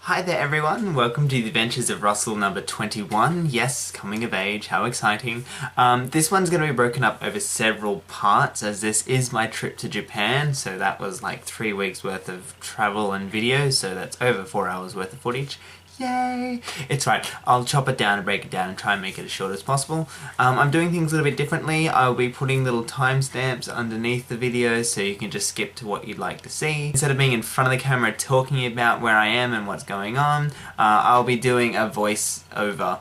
Hi there everyone, welcome to the Adventures of Russell number 21. Yes, coming of age, how exciting. This one's going to be broken up over several parts as this is my trip to Japan, so that was like 3 weeks worth of travel and videos, so that's over 4 hours worth of footage. Yay! It's right, I'll chop it down and break it down and try and make it as short as possible. I'm doing things a little bit differently. I'll be putting little timestamps underneath the videos so you can just skip to what you'd like to see. Instead of being in front of the camera talking about where I am and what's going on, I'll be doing a voice over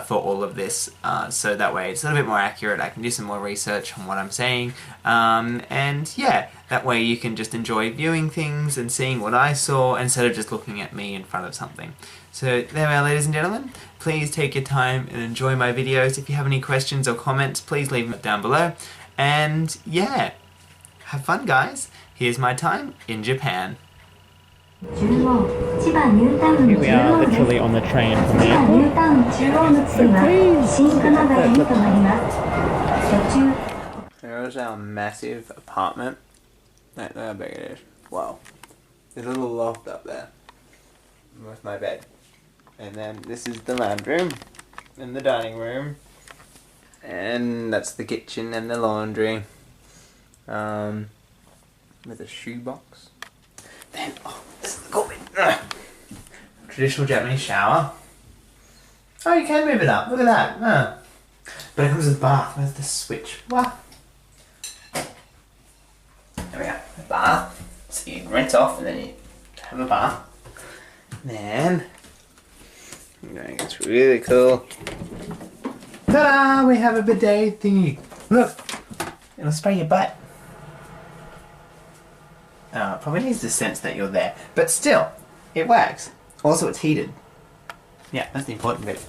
for all of this, so that way it's a little bit more accurate. I can do some more research on what I'm saying, and yeah, that way you can just enjoy viewing things and seeing what I saw instead of just looking at me in front of something. So there we are, ladies and gentlemen. Please take your time and enjoy my videos. If you have any questions or comments, please leave them down below. And yeah, have fun guys. Here's my time in Japan. Here we are, literally on the train from the airport. There's our massive apartment. Look how big it is. Wow. There's a little loft up there with my bed. And then this is the lounge room and the dining room. And that's the kitchen and the laundry. With a shoebox. Then, oh, this is the cool bit. Traditional Japanese shower. Oh, you can move it up. Look at that. But it comes with a bath. Where's the switch? What? There we go. A bath. So you rinse off and then you have a bath. Then, it's really cool. Ta-da! We have a bidet thingy. Look! It'll spray your butt. It probably needs to sense that you're there. But still, it works. Also, it's heated. Yeah, that's the important bit.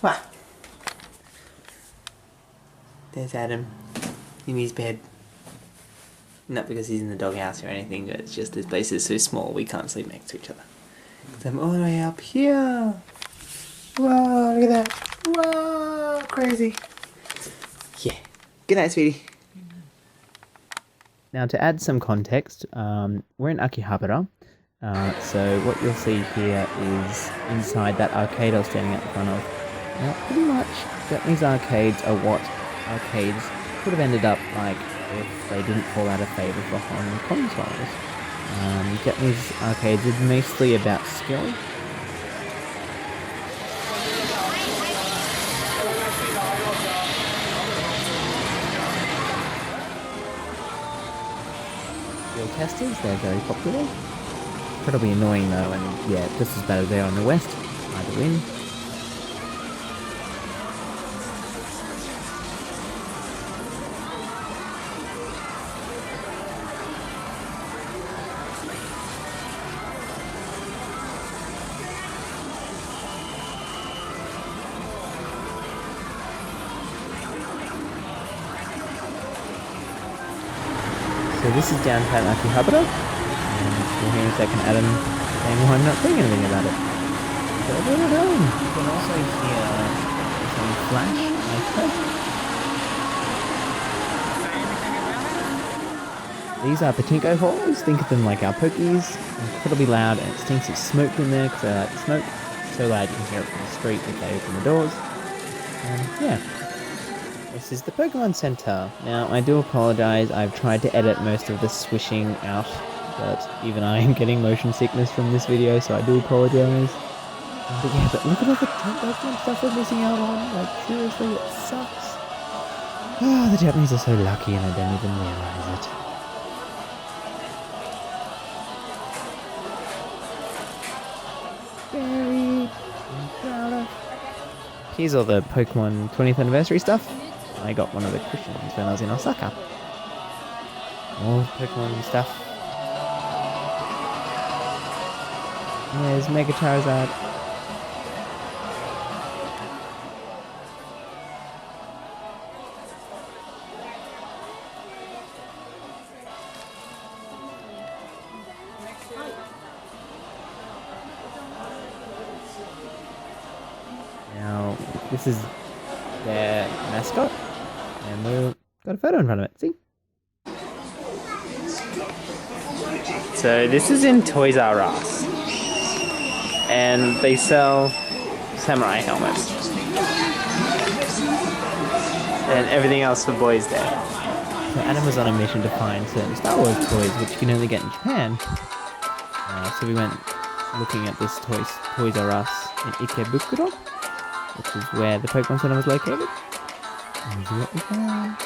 Wow. There's Adam in his bed. Not because he's in the doghouse or anything, but it's just this place is so small we can't sleep next to each other. Because I'm all the way up here. Whoa, look at that. Whoa, crazy. Yeah. Good night, sweetie. Now to add some context, we're in Akihabara, so what you'll see here is inside that arcade I was standing at the front of. Now pretty much Japanese arcades are what arcades could have ended up like if they didn't fall out of favour for home consoles. Japanese arcades are mostly about skill. Testers, they're very popular. Incredibly annoying though, and yeah, just as bad as they are in the West. Either win. So this is downtown Akihabara, and you'll hear in a second Adam saying, well, I'm not doing anything about it. So what are doing? You can also hear some flash, I These are pachinko halls, think of them like our pokies. Incredibly loud, and it stinks of smoke in there because I like the smoke. So loud you can hear it from the street if they open the doors. And yeah. This is the Pokemon Center. Now, I do apologize, I've tried to edit most of the swishing out, but even I am getting motion sickness from this video, so I do apologize. But yeah, but look at all the Pokemon stuff we're missing out on, like, seriously, it sucks. Oh, the Japanese are so lucky and I don't even realize it. Very proud of. Here's all the Pokemon 20th anniversary stuff. I got one of the cushions when I was in Osaka. More Pokemon stuff. There's Mega Charizard. Now, this is their mascot. And we've got a photo in front of it, see? So this is in Toys R Us, and they sell samurai helmets and everything else for boys there. So Adam was on a mission to find certain Star Wars toys which you can only get in Japan. So we went looking at this Toys R Us in Ikebukuro, which is where the Pokemon Center was located. And this is what we found.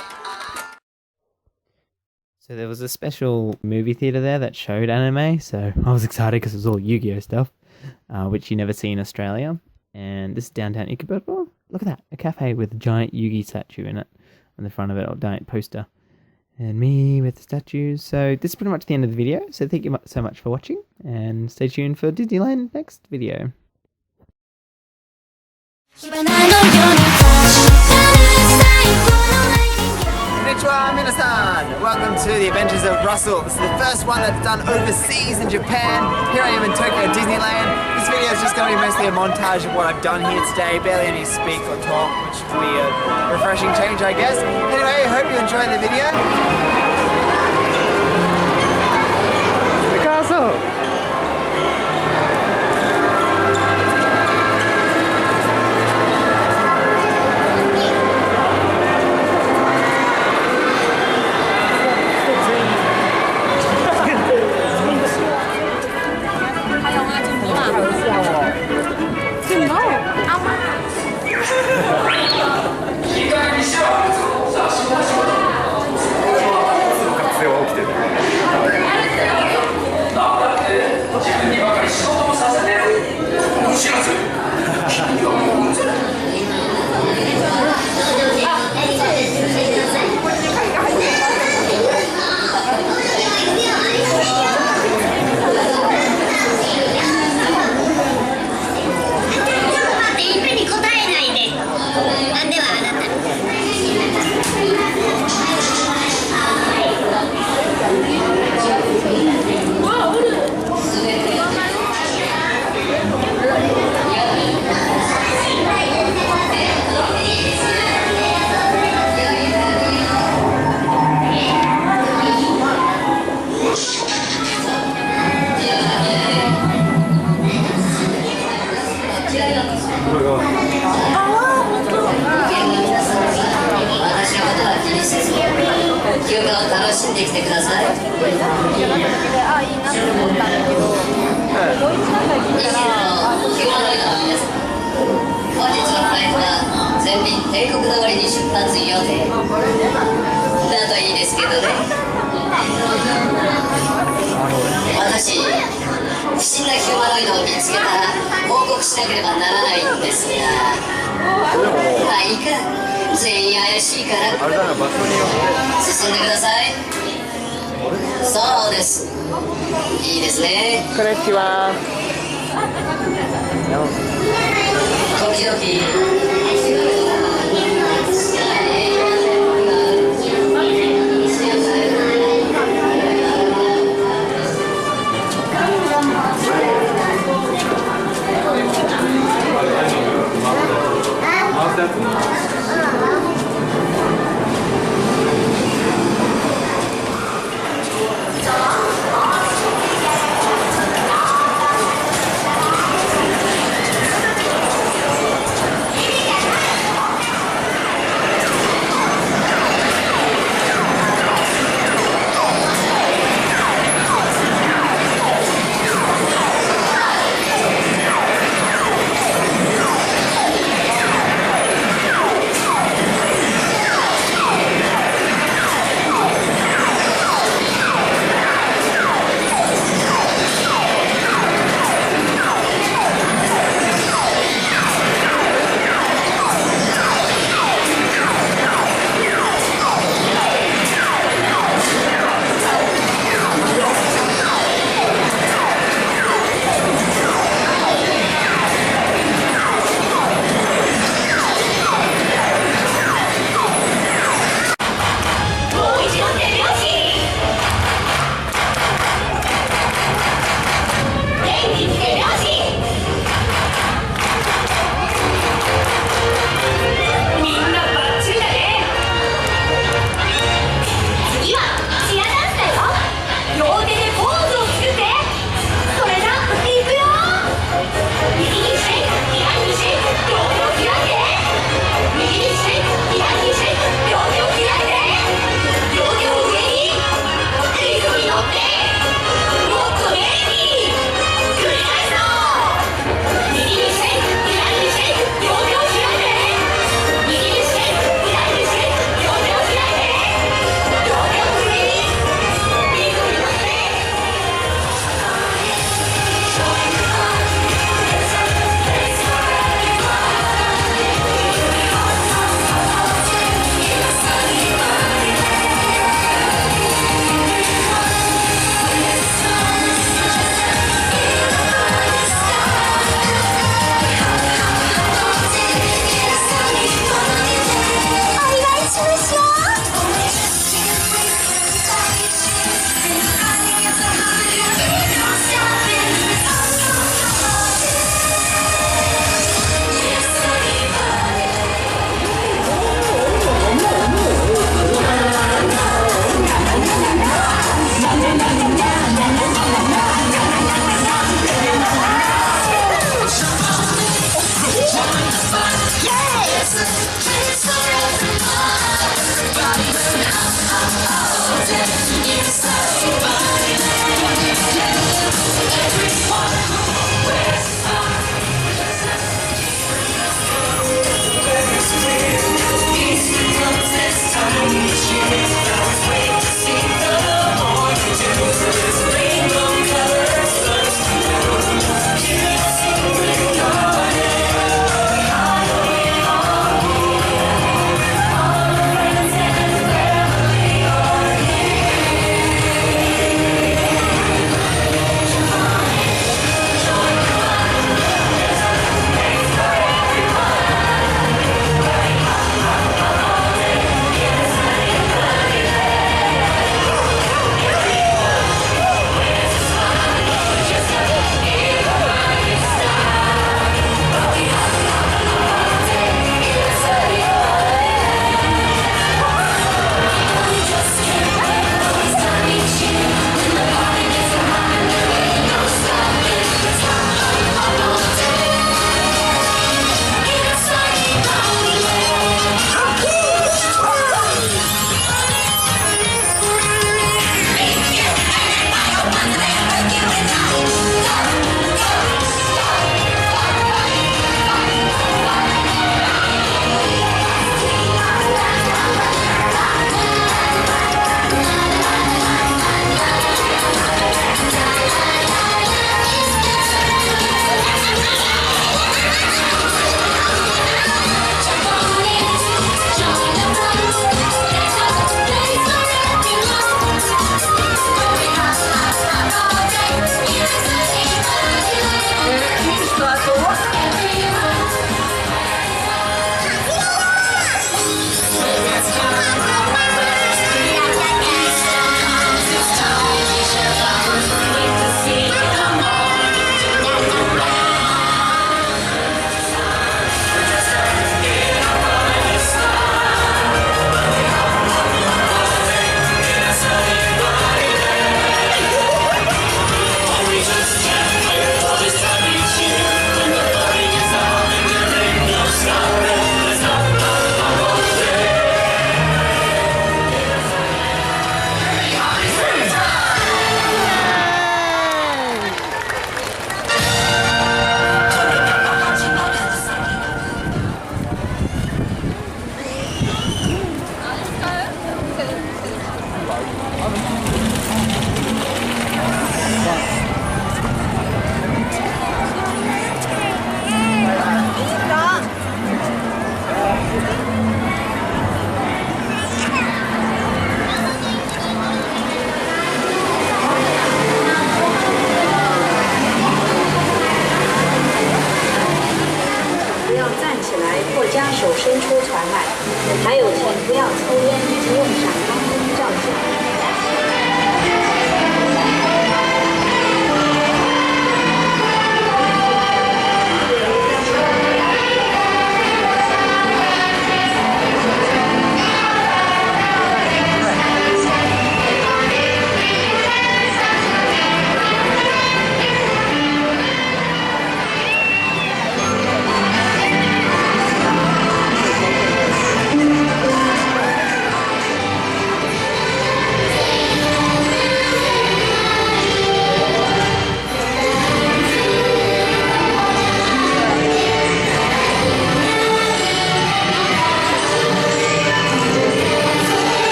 So there was a special movie theater there that showed anime, so I was excited because it was all Yu-Gi-Oh stuff, which you never see in Australia. And this is downtown Ikebukuro. Look at that, a cafe with a giant Yu-Gi statue in it on the front of it, or giant poster. And me with the statues. So this is pretty much the end of the video, so thank you so much for watching, and stay tuned for Disneyland next video. こんにちは皆さん Welcome to the Adventures of Russell. This is the first one that's done overseas in Japan. Here I am in Tokyo Disneyland. This video is just going to be mostly a montage of what I've done here today. Barely any speak or talk, which will be a refreshing change, I guess. Anyway, I hope you enjoyed the video. The castle!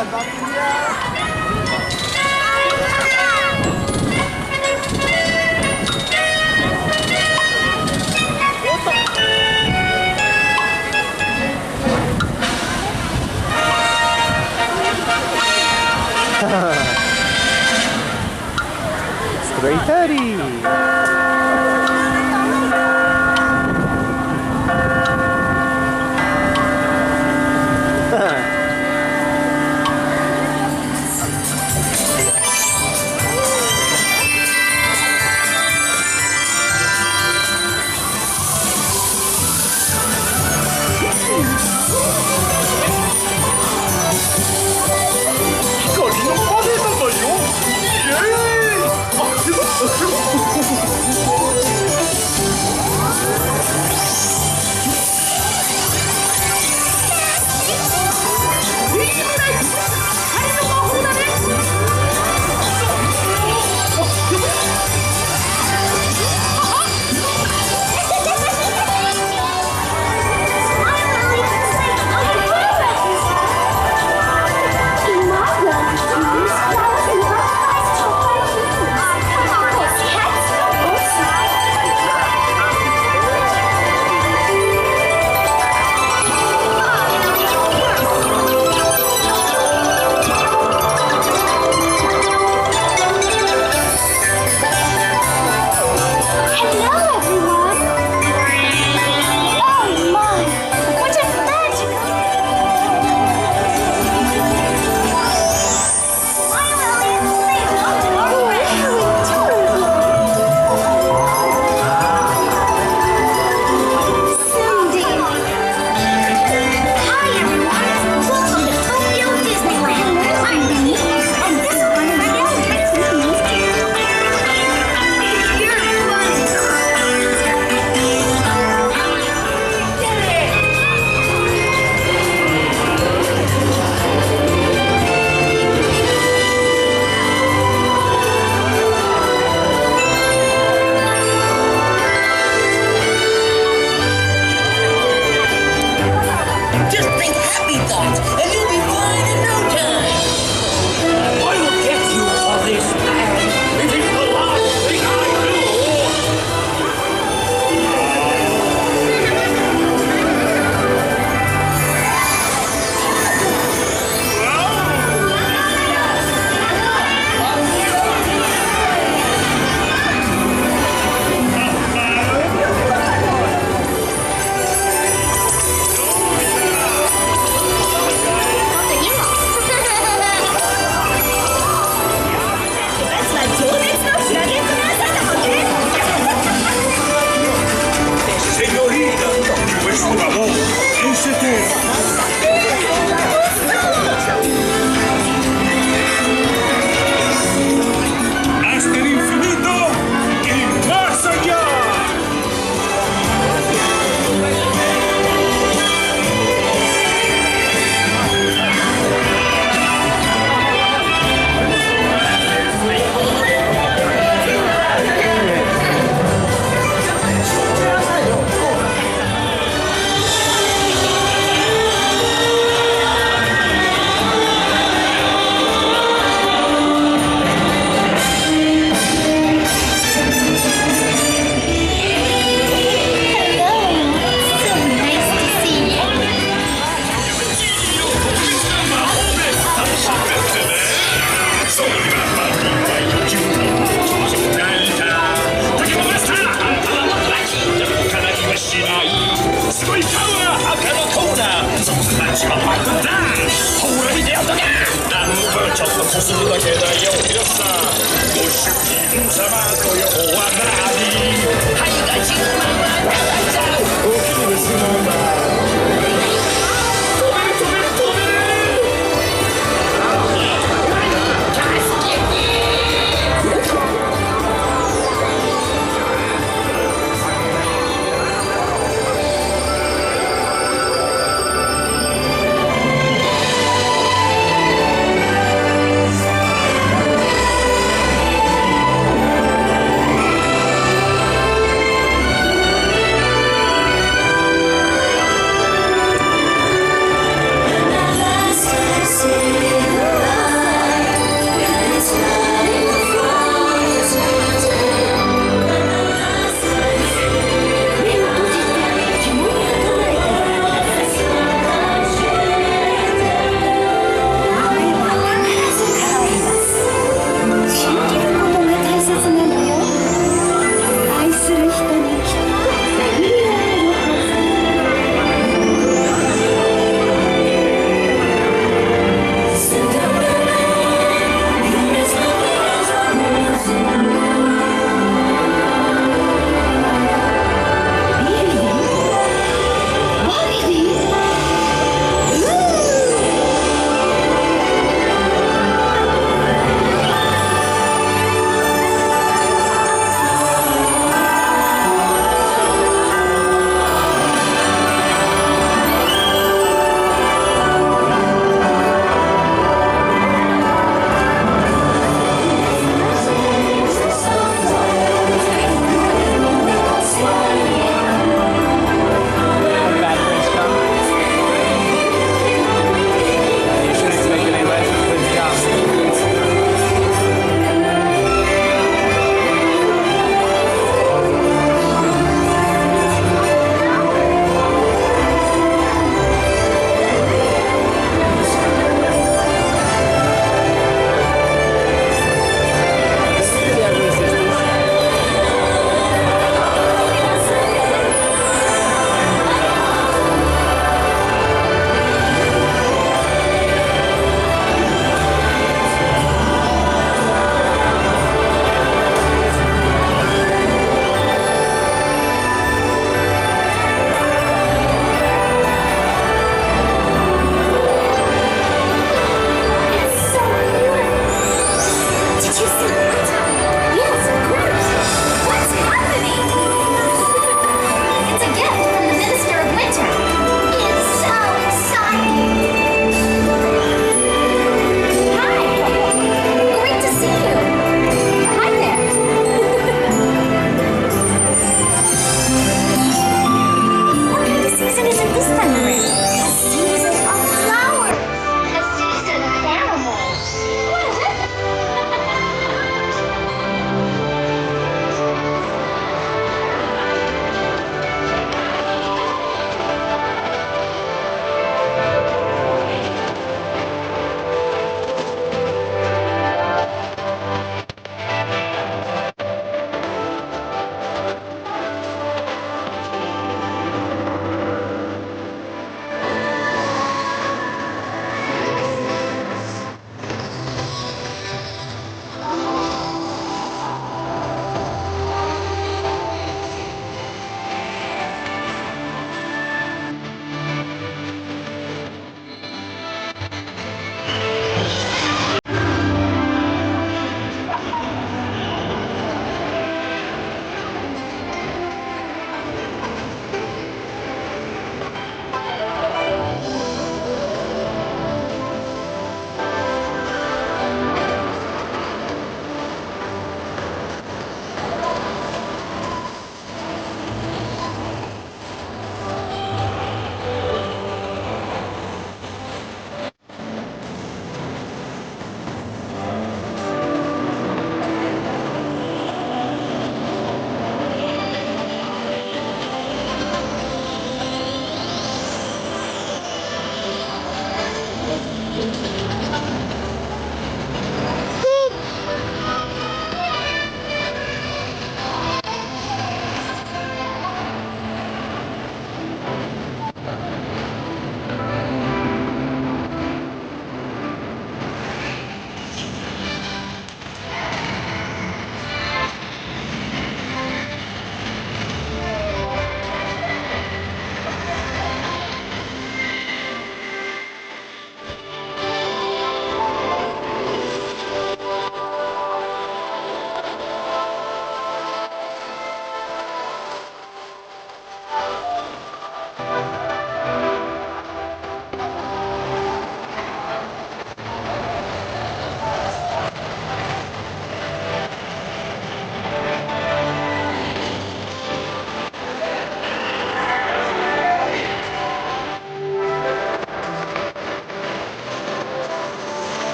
It's 3:30.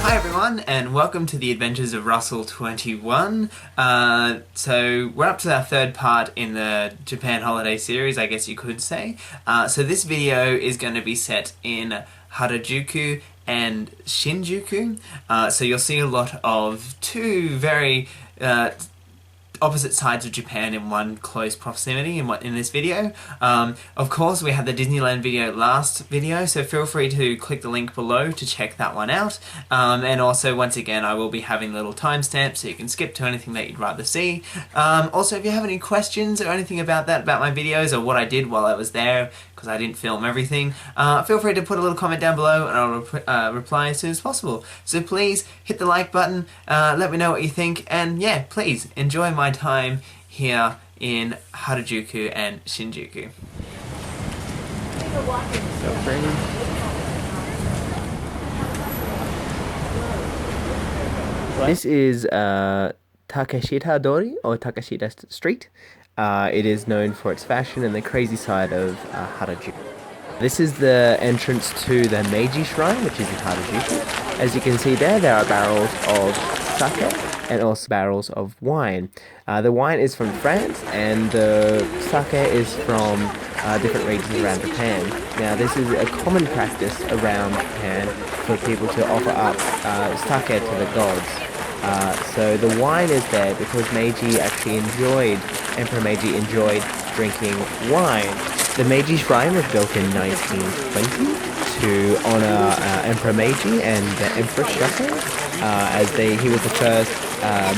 Hi everyone, and welcome to the Adventures of Russell 21. So we're up to our third part in the Japan holiday series, I guess you could say. So this video is going to be set in Harajuku and Shinjuku. So you'll see a lot of two very opposite sides of Japan in one close proximity in this video. Of course, we had the Disneyland video last video, so feel free to click the link below to check that one out. And also, once again, I will be having little timestamps so you can skip to anything that you'd rather see. Also, if you have any questions or anything about my videos or what I did while I was there, because I didn't film everything, feel free to put a little comment down below and I'll reply as soon as possible. So please hit the like button, let me know what you think, and yeah, please enjoy my time here in Harajuku and Shinjuku. So pretty. This is Takeshita Dori, or Takeshita Street. It is known for its fashion and the crazy side of Harajuku. This is the entrance to the Meiji Shrine, which is in Harajuku. As you can see there are barrels of sake and also barrels of wine. The wine is from France and the sake is from different regions around Japan. Now this is a common practice around Japan for people to offer up sake to the gods. So the wine is there because Emperor Meiji enjoyed drinking wine. The Meiji Shrine was built in 1920 to honor Emperor Meiji and the Empress Shoko, he was the first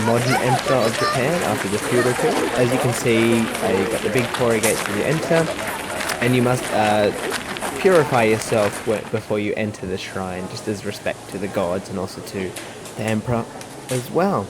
modern emperor of Japan after the feudal period. As you can see, you've got the big torii gates when you enter, and you must purify yourself before you enter the shrine, just as respect to the gods and also to the emperor as well.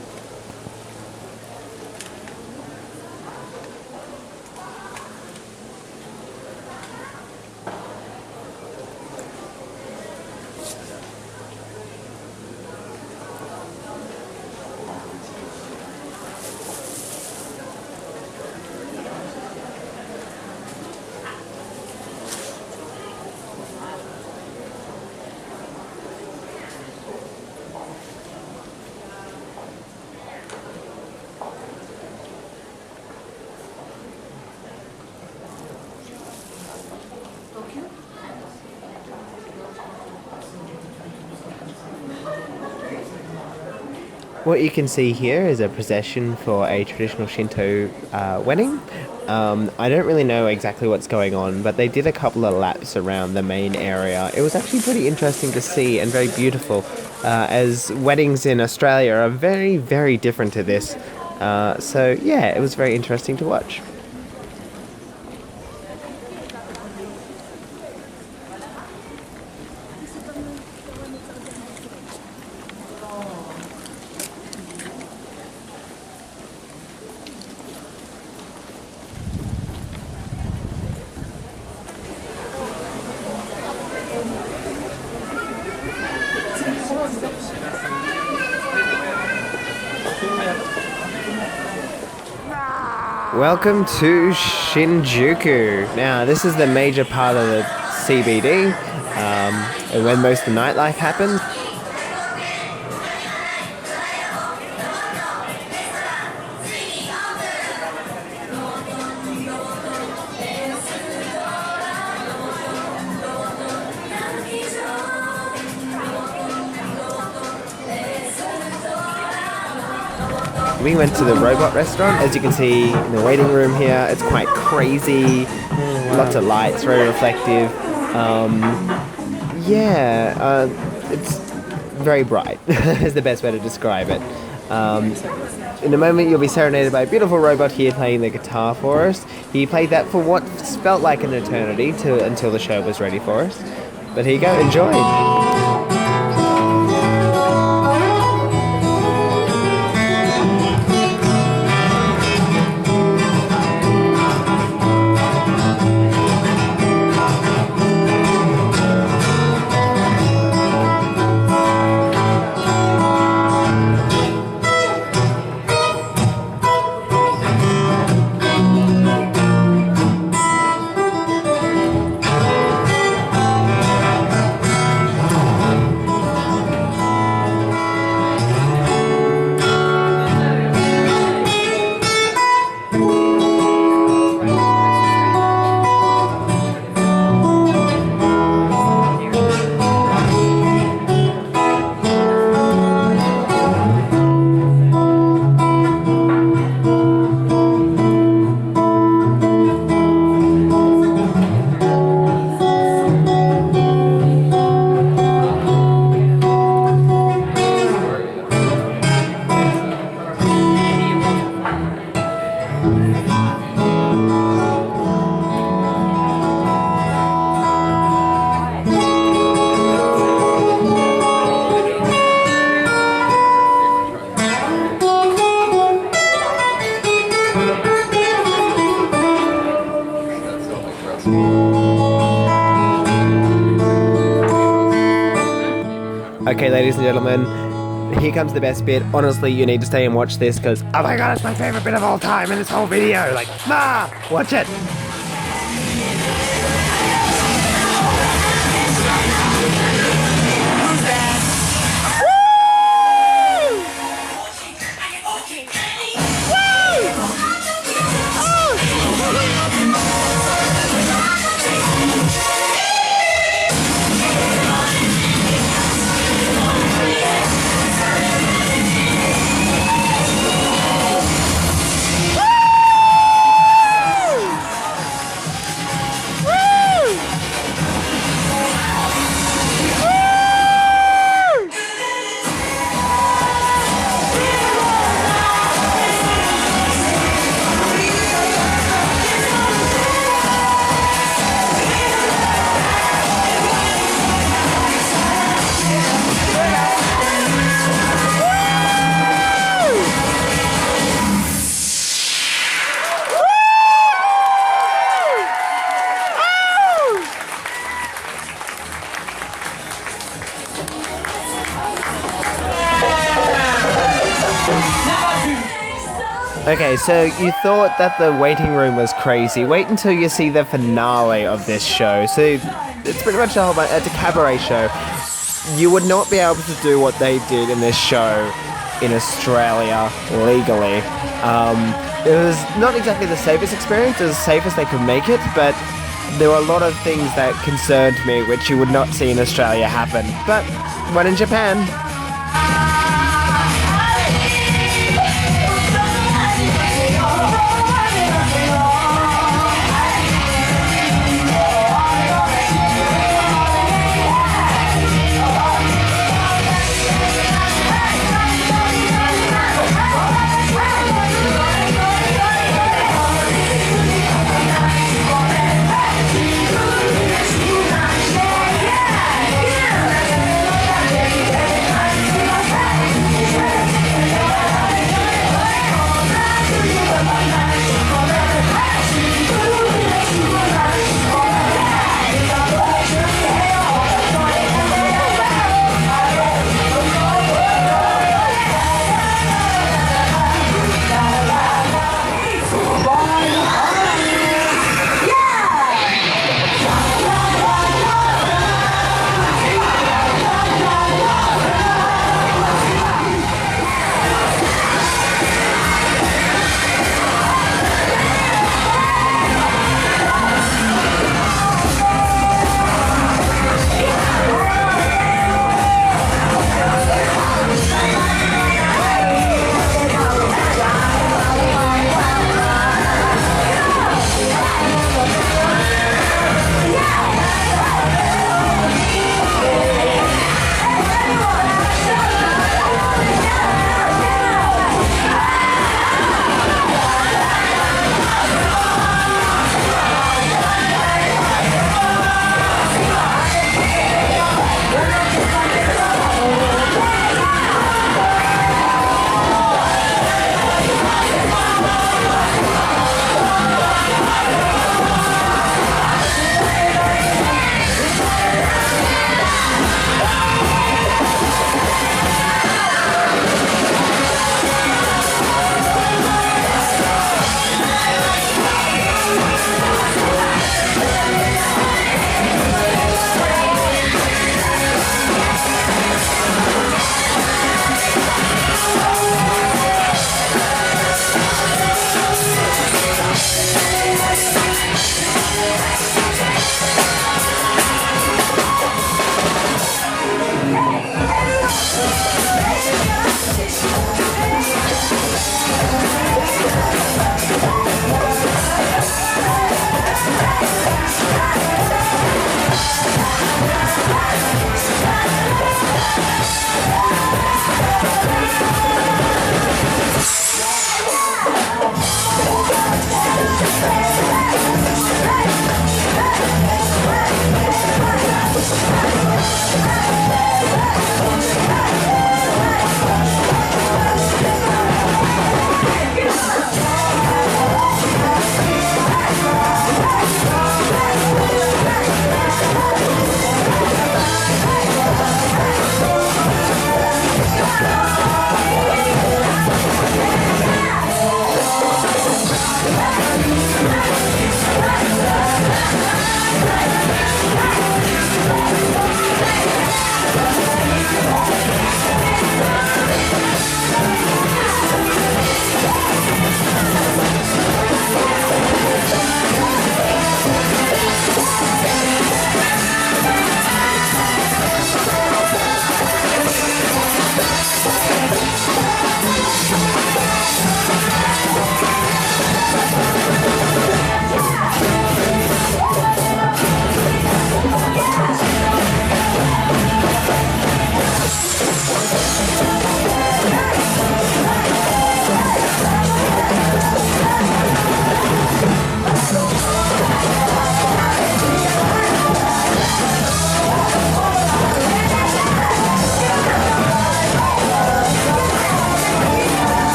What you can see here is a procession for a traditional Shinto wedding. I don't really know exactly what's going on, but they did a couple of laps around the main area. It was actually pretty interesting to see and very beautiful, as weddings in Australia are very, very different to this. So yeah, it was very interesting to watch. Welcome to Shinjuku. Now, this is the major part of the CBD, and when most of the nightlife happens. We went to the robot restaurant. As you can see in the waiting room here, it's quite crazy. Lots of lights, very reflective. It's very bright is the best way to describe it. In a moment you'll be serenaded by a beautiful robot here playing the guitar for us. He played that for what felt like an eternity until the show was ready for us. But here you go, enjoy! Okay, ladies and gentlemen, here comes the best bit. Honestly, you need to stay and watch this because, oh my god, it's my favorite bit of all time in this whole video. Like, watch it. Okay, so you thought that the waiting room was crazy. Wait until you see the finale of this show. So it's pretty much it's a cabaret show. You would not be able to do what they did in this show in Australia legally. It was not exactly the safest experience, as safe as they could make it, but there were a lot of things that concerned me which you would not see in Australia happen. But when in Japan,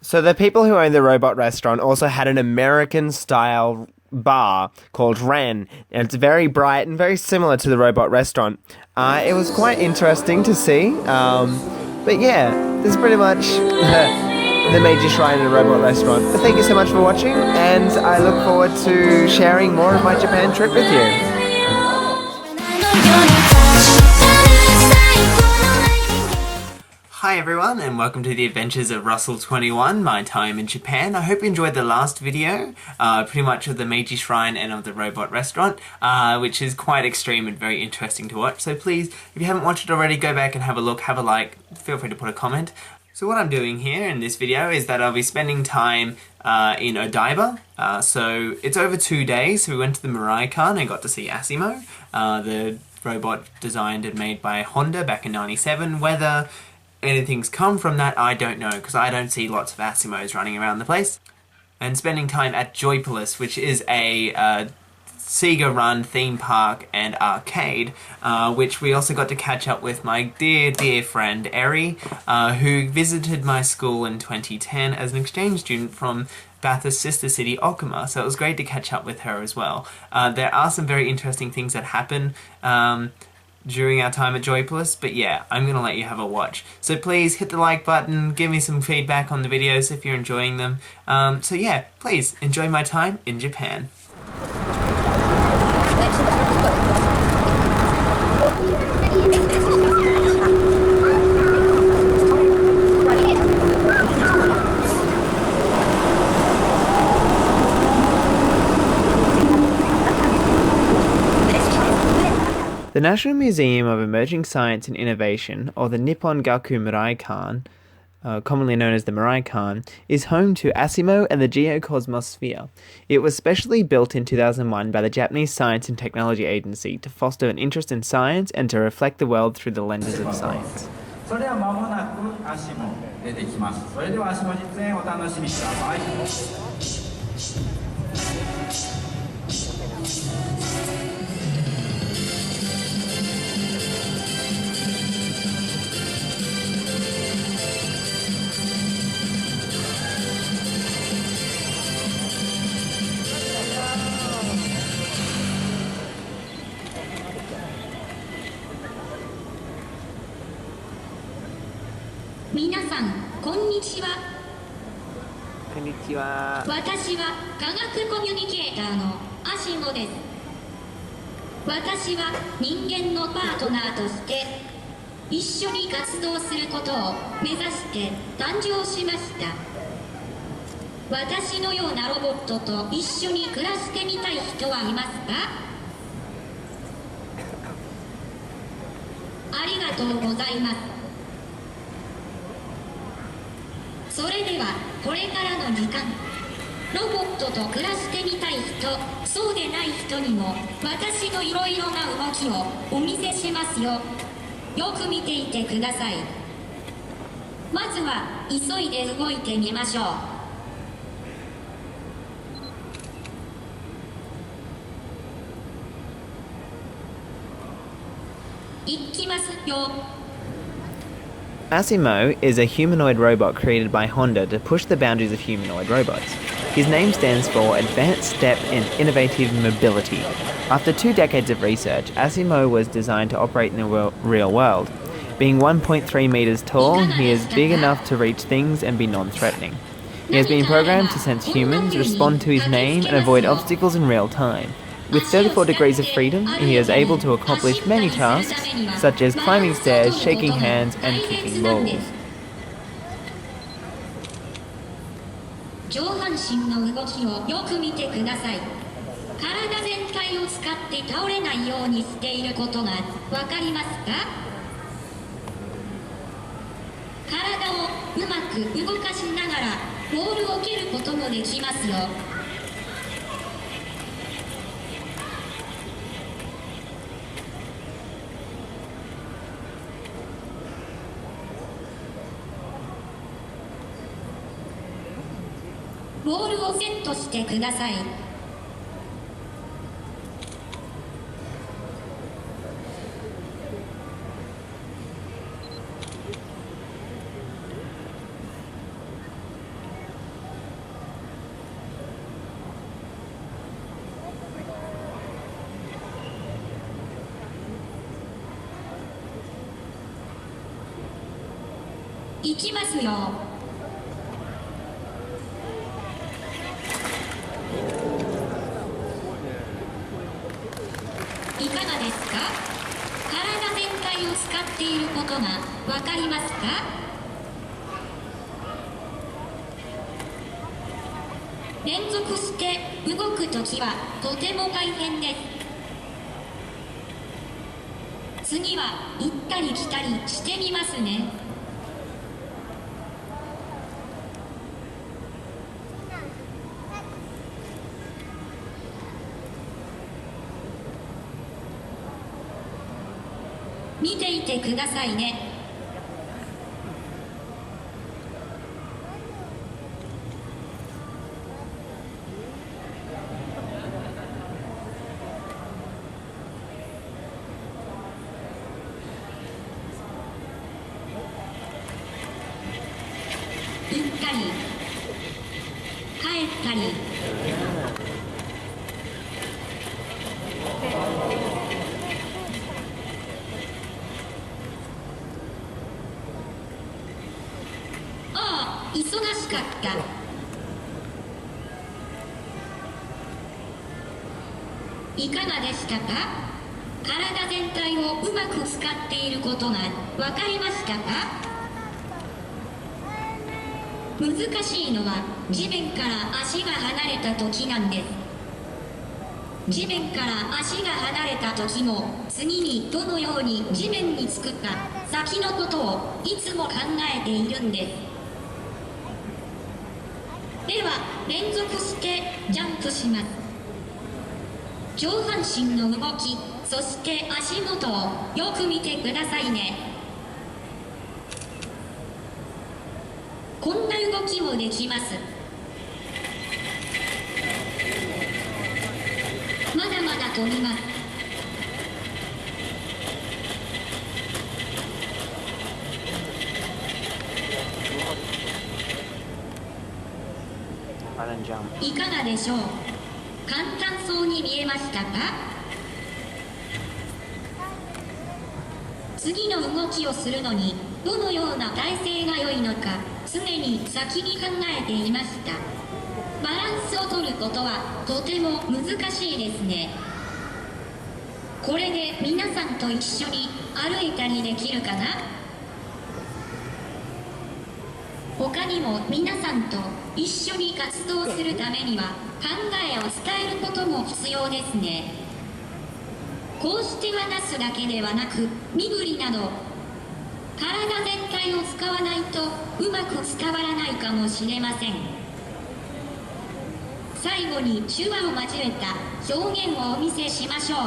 So the people who owned the robot restaurant also had an American-style bar called Ren, and it's very bright and very similar to the robot restaurant. It was quite interesting to see, but yeah, this is pretty much the Meiji Shrine and Robot Restaurant. But thank you so much for watching, and I look forward to sharing more of my Japan trip with you. Hi everyone, and welcome to the Adventures of Russell XXI, my time in Japan. I hope you enjoyed the last video, pretty much of the Meiji Shrine and of the Robot Restaurant, which is quite extreme and very interesting to watch. So please, if you haven't watched it already, go back and have a look, have a like, feel free to put a comment. So what I'm doing here in this video is that I'll be spending time in Odaiba. So it's over 2 days, so we went to the Mirai-kan and got to see Asimo, the robot designed and made by Honda back in '97. Whether anything's come from that, I don't know, because I don't see lots of Asimos running around the place. And spending time at Joypolis, which is a Sega-run theme park and arcade, which we also got to catch up with my dear friend Eri, who visited my school in 2010 as an exchange student from Bathurst's sister city, Okuma, so it was great to catch up with her as well. There are some very interesting things that happen during our time at Joypolis, but yeah, I'm going to let you have a watch. So please hit the like button, give me some feedback on the videos if you're enjoying them. So yeah, please enjoy my time in Japan. The National Museum of Emerging Science and Innovation, or the Nippon Gaku Mirai-kan, commonly known as the Mirai-kan, is home to Asimo and the Geocosmosphere. It was specially built in 2001 by the Japanese Science and Technology Agency to foster an interest in science and to reflect the world through the lenses of science. 皆さんこんにちは。こんにちは。私は科学コミュニケーターのアシモです。私は人間のパートナーとして一緒に活動することを目指して誕生しました。私のようなロボットと一緒に暮らしてみたい人はいますか？ありがとうございます。それではこれからの時間、ロボットと暮らしてみたい人、そうでない人にも私のいろいろな動きをお見せしますよ。よく見ていてください。まずは急いで動いてみましょう。いきますよ。Asimo is a humanoid robot created by Honda to push the boundaries of humanoid robots. His name stands for Advanced Step in Innovative Mobility. After 2 decades of research, Asimo was designed to operate in the real world. Being 1.3 meters tall, he is big enough to reach things and be non-threatening. He has been programmed to sense humans, respond to his name, and avoid obstacles in real time. With 34 degrees of freedom, he is able to accomplish many tasks, such as climbing stairs, shaking hands, and kicking balls. 上半身の動きをよく見てください。体全体を使って倒れないようにしていることがわかりますか？体をうまく動かしながらボールを蹴ることもできますよ。ボールをセットしてください。いきますよ。いかがですか？体全体を使っていることがわかりますか？連続して動くときはとても大変です。次は行ったり来たりしてみますね。見ていてくださいね。行ったり帰ったり。忙しかった。いかがでしたか？体全体をうまく使っていることがわかりましたか？難しいのは地面から足が離れた時なんです。地面から足が離れた時も次にどのように地面につくか先のことをいつも考えているんです。では連続してジャンプします。上半身の動き、そして足元をよく見てくださいね。こんな動きもできます。まだまだ飛びます。いかがでしょう？簡単そうに見えましたか？次の動きをするのにどのような体勢が良いのか常に先に考えていました。バランスを取ることはとても難しいですね。これで皆さんと一緒に歩いたりできるかな？他にも皆さんと一緒に活動するためには考えを伝えることも必要ですね。こうして話すだけではなく身振りなど体全体を使わないとうまく伝わらないかもしれません。最後に手話を交えた表現をお見せしましょう。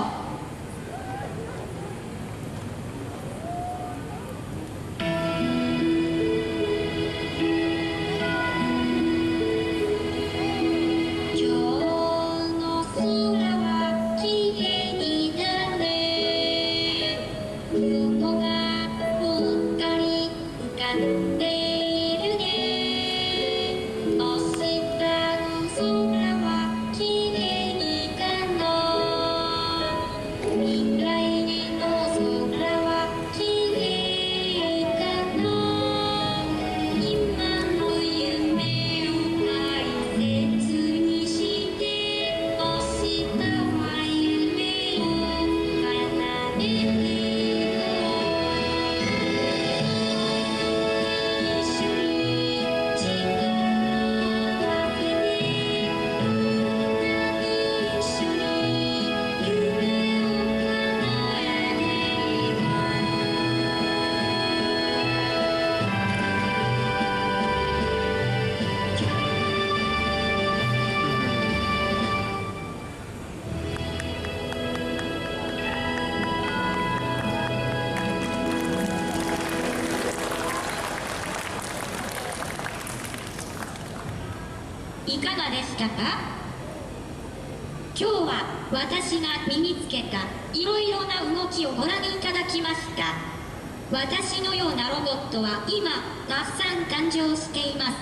いかがでしたか？今日は私が身につけたいろいろな動きをご覧いただきました。私のようなロボットは今たくさん誕生しています。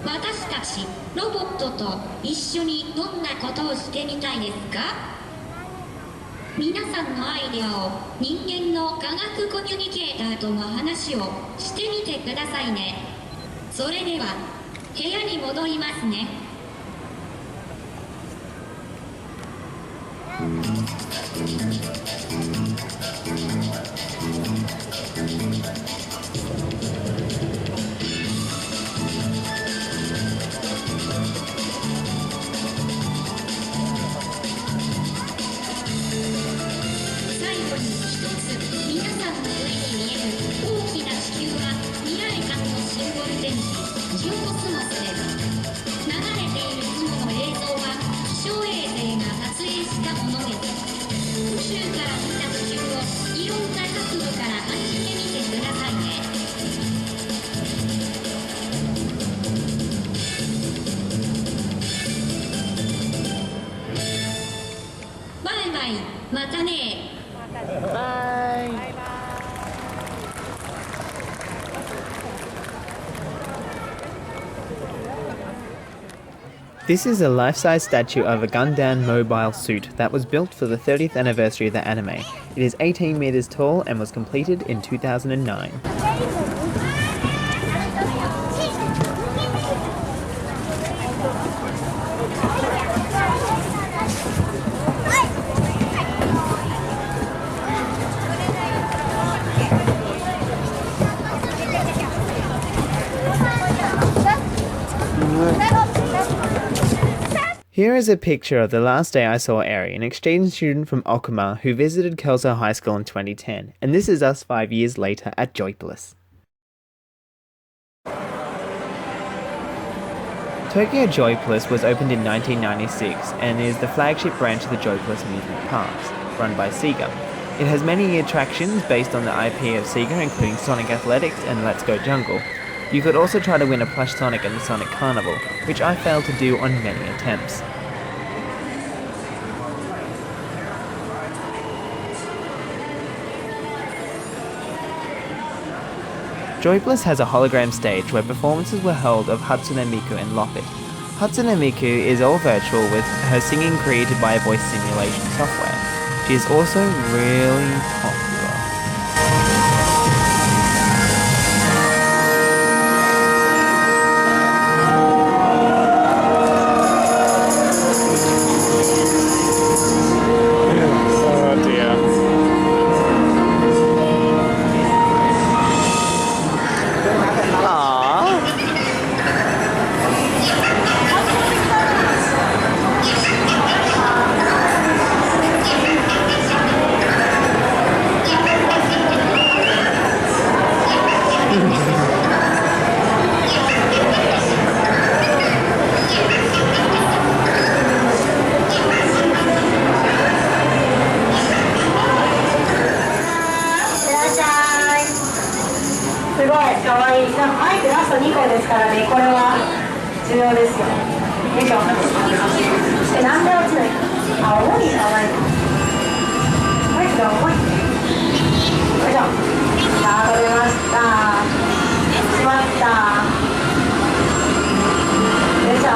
私たちロボットと一緒にどんなことをしてみたいですか？皆さんのアイデアを人間の科学コミュニケーターとの話をしてみてくださいね。それでは部屋に戻りますね。最後に一つ、皆さんの上に見える大きな地球は未来間のシンボル天気、ジオコスモスです。流れている雲の映像は気象衛星が撮影したものです。宇宙から見た地球をいろんな角度から感じてみてくださいね。バイバイ、またね。This is a life-size statue of a Gundam mobile suit that was built for the 30th anniversary of the anime. It is 18 meters tall and was completed in 2009. Here is a picture of the last day I saw Eri, an exchange student from Okuma who visited Kelso High School in 2010, and this is us 5 years later at Joypolis. Tokyo Joypolis was opened in 1996 and is the flagship branch of the Joypolis Amusement Parks, run by Sega. It has many attractions based on the IP of Sega, including Sonic Athletics and Let's Go Jungle. You could also try to win a plush Sonic at the Sonic Carnival, which I failed to do on many attempts. Joypolis has a hologram stage where performances were held of Hatsune Miku and Loppet. Hatsune Miku is all virtual with her singing created by a voice simulation software. She is also really popular. ごいかわいい。マイクラスト2個ですからね、これは重要ですよ。よいしょ。なんで落ちないか。あ、重いかわいい。マイクが重い。よいしょ。さあ、取れました。しまった。よいしょ。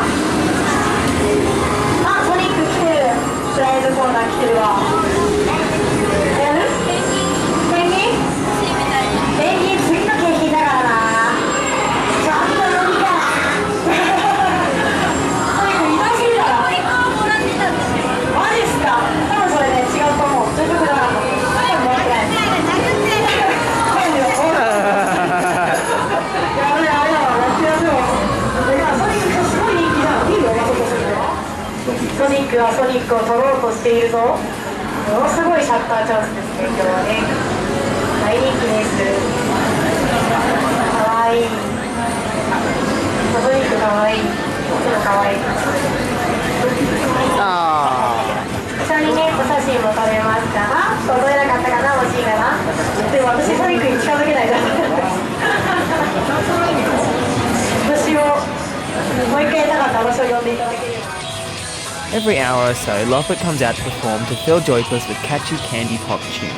あ、ソニック来てる。スライドコーナー来てるわ。やる？ペンギン？ペンギン次の景品だからな。ちょっと無理か。ソニック移動するから。マジっすか？多分それね、違うと思う。全力だから。多分持ってない。ソニックはソニックを取ろうとしているぞ。ものすごいシャッターチャンスですね、今日はね。大人気です。かわいい。ソニックかわいい。かわいい。下にね、お写真も撮れましたが、撮れなかったかな、欲しいかな。でも私ソニックに近づけないと。私をもう一回やりたかった場所を呼んでいただければ。Every hour or so, Lopet comes out to perform to fill Joypus with catchy candy pop tunes.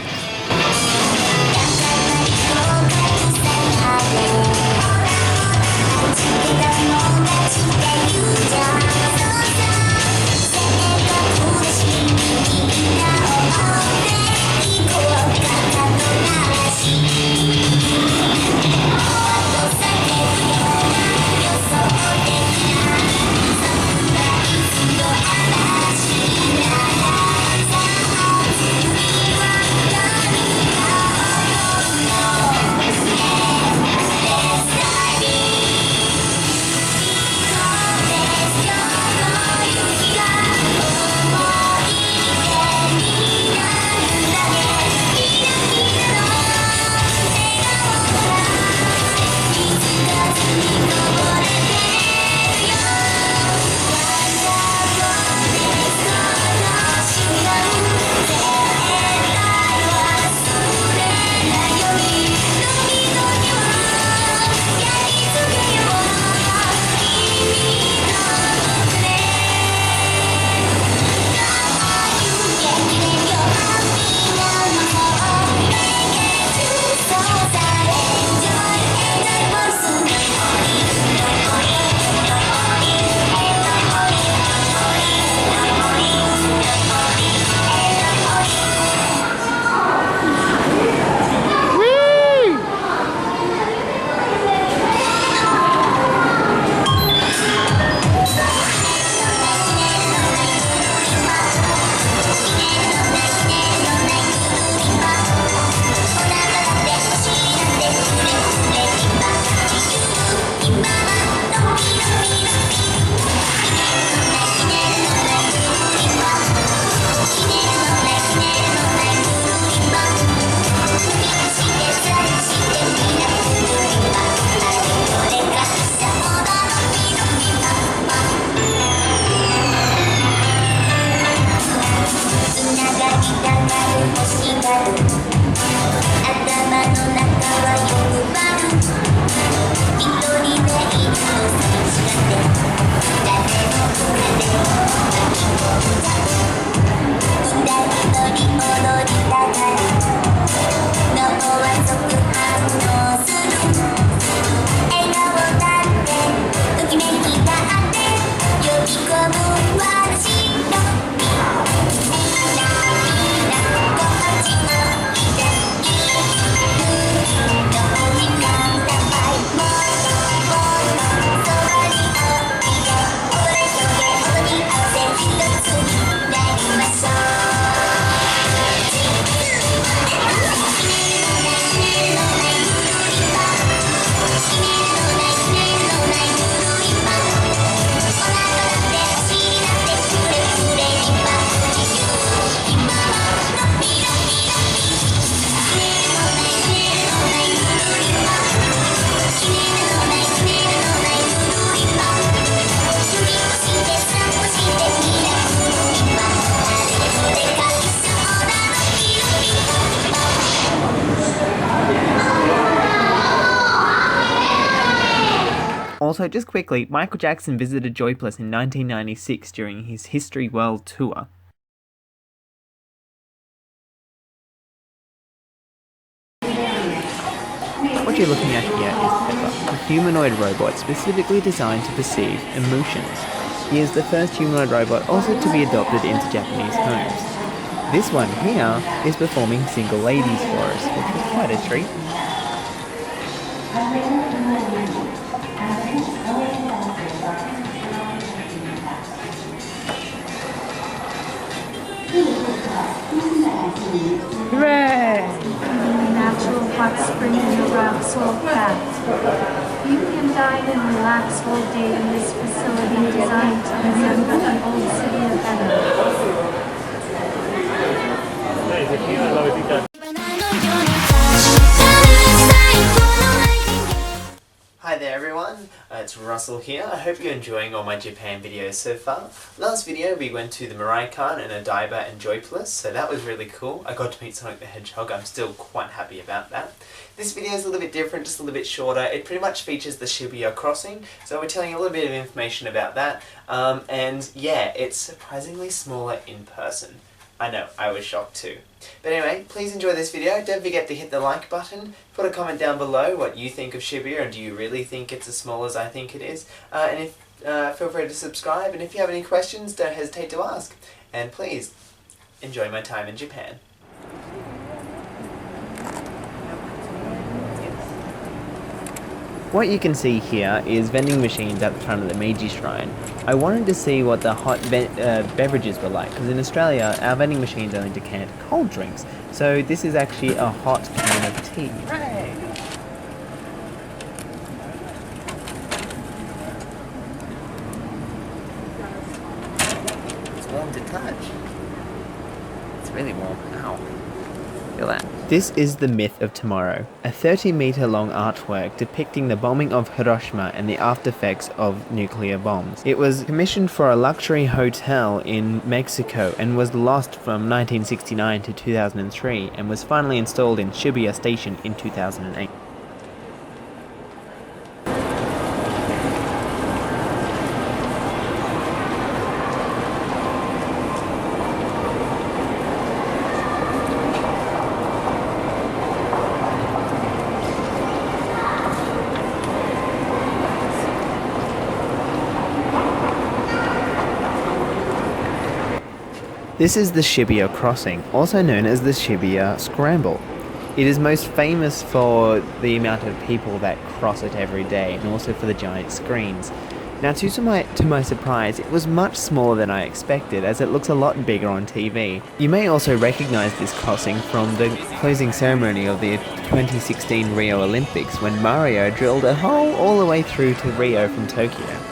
Also, just quickly, Michael Jackson visited Joyplis in 1996 during his History World Tour. What you're looking at here is Pepper, a humanoid robot specifically designed to perceive emotions. He is the first humanoid robot also to be adopted into Japanese homes. This one here is performing Single Ladies for us, which was quite a treat. Hooray! Natural hot spring in the Russell Path. You can dine and relax all day in this facility designed to resemble the old city of Venice. Hi there everyone, it's Russell here. I hope you're enjoying all my Japan videos so far. Last video we went to the Maraikan and Odaiba and Joyplis, so that was really cool. I got to meet Sonic the Hedgehog, I'm still quite happy about that. This video is a little bit different, just a little bit shorter. It pretty much features the Shibuya crossing, so we're telling you a little bit of information about that. And yeah, it's surprisingly smaller in person. I know, I was shocked too. But anyway, please enjoy this video. Don't forget to hit the like button. Put a comment down below what you think of Shibuya, and do you really think it's as small as I think it is? And if feel free to subscribe, and if you have any questions, don't hesitate to ask. And please, enjoy my time in Japan. What you can see here is vending machines at the front of the Meiji Shrine. I wanted to see what the hot beverages were like, because in Australia our vending machines only decant cold drinks, so this is actually a hot can of tea. Hooray! It's warm to touch. It's really warm. Ow. Feel that. This is The Myth of Tomorrow, a 30-meter long artwork depicting the bombing of Hiroshima and the aftereffects of nuclear bombs. It was commissioned for a luxury hotel in Mexico and was lost from 1969 to 2003 and was finally installed in Shibuya Station in 2008. This is the Shibuya Crossing, also known as the Shibuya Scramble. It is most famous for the amount of people that cross it every day, and also for the giant screens. Now, to my surprise, it was much smaller than I expected, as it looks a lot bigger on TV. You may also recognize this crossing from the closing ceremony of the 2016 Rio Olympics, when Mario drilled a hole all the way through to Rio from Tokyo.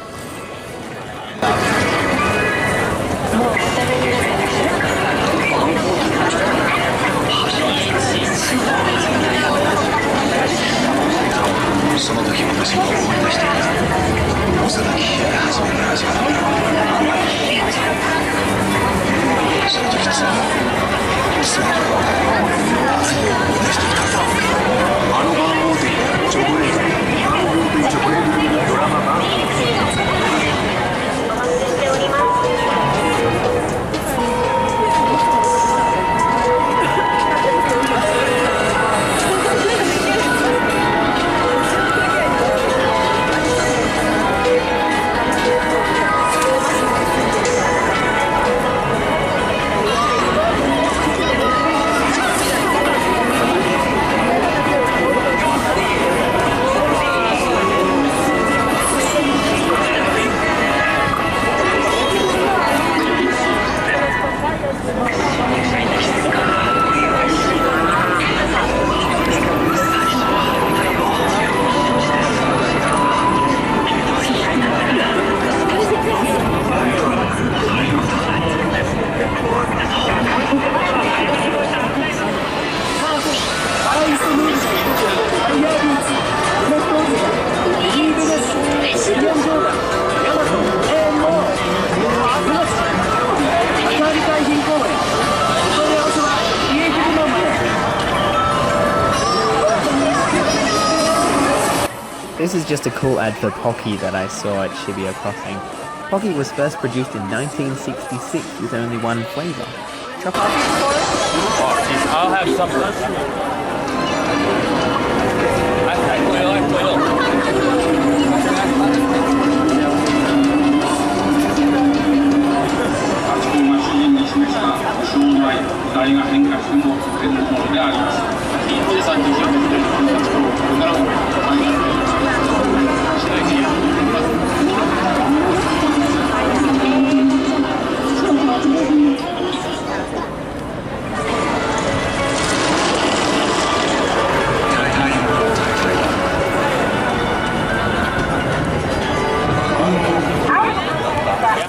This is just a cool ad for Pocky that I saw at Shibuya Crossing. Pocky was first produced in 1966 with only one flavour. Chocolate? I'll have some.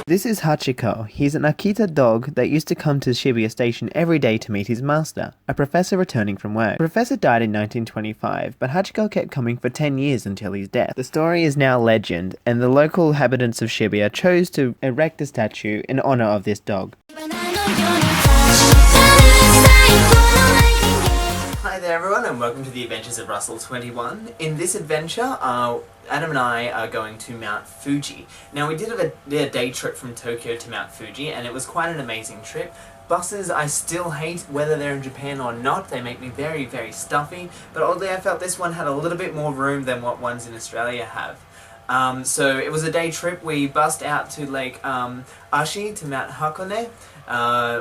This is Hachiko. He's an Akita dog that used to come to Shibuya Station every day to meet his master, a professor returning from work. The professor died in 1925, but Hachiko kept coming for 10 years until his death. The story is now legend, and the local inhabitants of Shibuya chose to erect a statue in honor of this dog. Hi there everyone and welcome to the Adventures of Russell XXI. In this adventure, Adam and I are going to Mount Fuji. Now we did a day trip from Tokyo to Mount Fuji and it was quite an amazing trip. Buses I still hate whether they're in Japan or not, they make me very, very stuffy, but oddly I felt this one had a little bit more room than what ones in Australia have. So it was a day trip. We bussed out to Lake Ashi to Mount Hakone,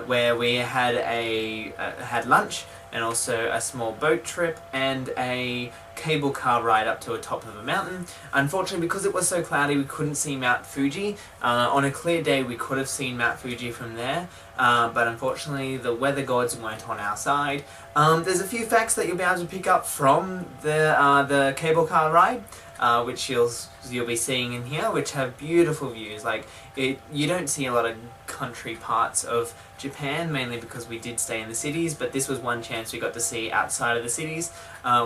where we had had lunch and also a small boat trip and a cable car ride up to the top of a mountain. Unfortunately, because it was so cloudy, we couldn't see Mount Fuji. On a clear day, we could have seen Mount Fuji from there, but unfortunately, the weather gods weren't on our side. There's a few facts that you'll be able to pick up from the cable car ride, which you'll be seeing in here, which have beautiful views. Like you don't see a lot of country parts of Japan, mainly because we did stay in the cities, but this was one chance we got to see outside of the cities,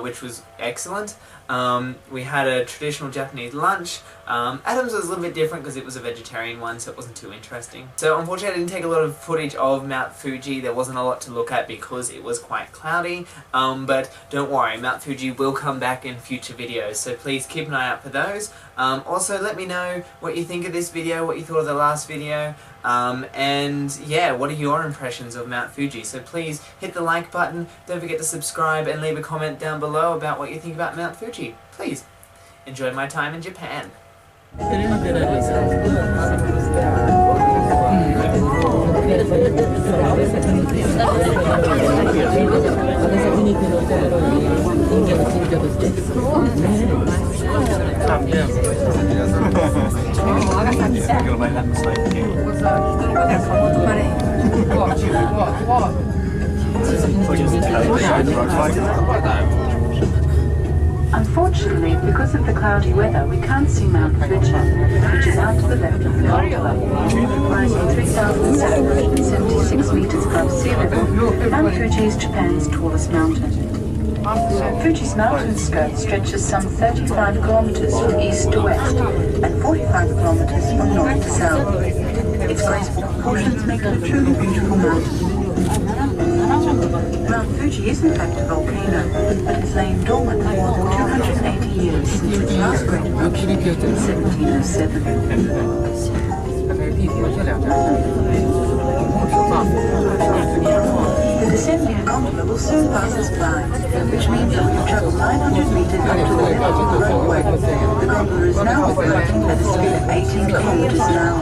which was excellent. We had a traditional Japanese lunch. Adam's was a little bit different because it was a vegetarian one, so it wasn't too interesting. So unfortunately I didn't take a lot of footage of Mount Fuji. There wasn't a lot to look at because it was quite cloudy, but don't worry, Mount Fuji will come back in future videos, so please keep an eye out for those. Also let me know what you think of this video, what you thought of the last video, and yeah, what are your impressions of Mount Fuji? So please hit the like button, don't forget to subscribe and leave a comment down below about what you think about Mount Fuji. Please enjoy my time in Japan. Unfortunately, because of the cloudy weather, we can't see Mount Fuji, which is out to the left of the gondola. Rising 3,776 meters above sea level, Mount Fuji is Japan's tallest mountain. Fuji's mountain skirt stretches some 35 kilometers from east to west and 45 kilometers from north to south. Its graceful proportions make it a truly beautiful mountain. Mount Fuji is in fact a volcano, but has lain dormant for more than 280 years since its last great eruption in 1707. The descending gondola will soon pass us by, which means that we will travel 900 meters up to the left of the roadway. The gondola is now operating at a speed of 18 kilometers an hour.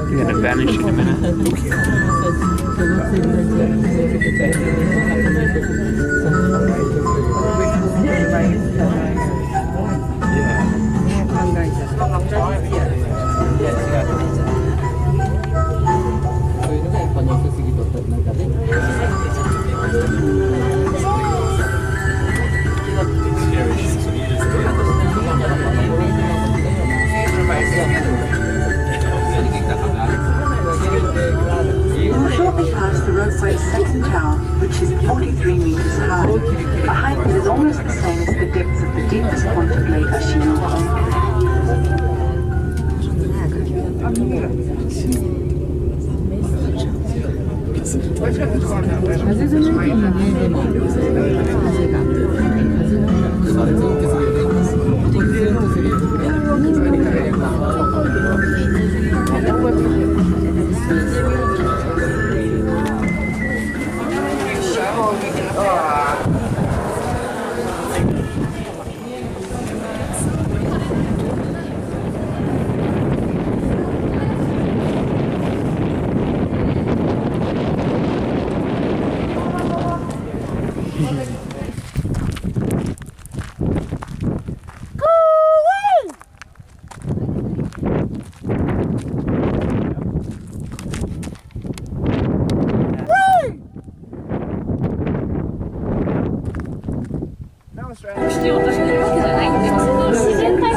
You're gonna vanish in a minute. We will shortly pass the roadway's second tower, which is 43 meters high, a height that is almost the same as the depth of the deepest point of Lake Hiroshima.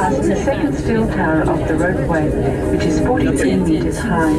Past the second steel tower of the ropeway, which is 43 meters high.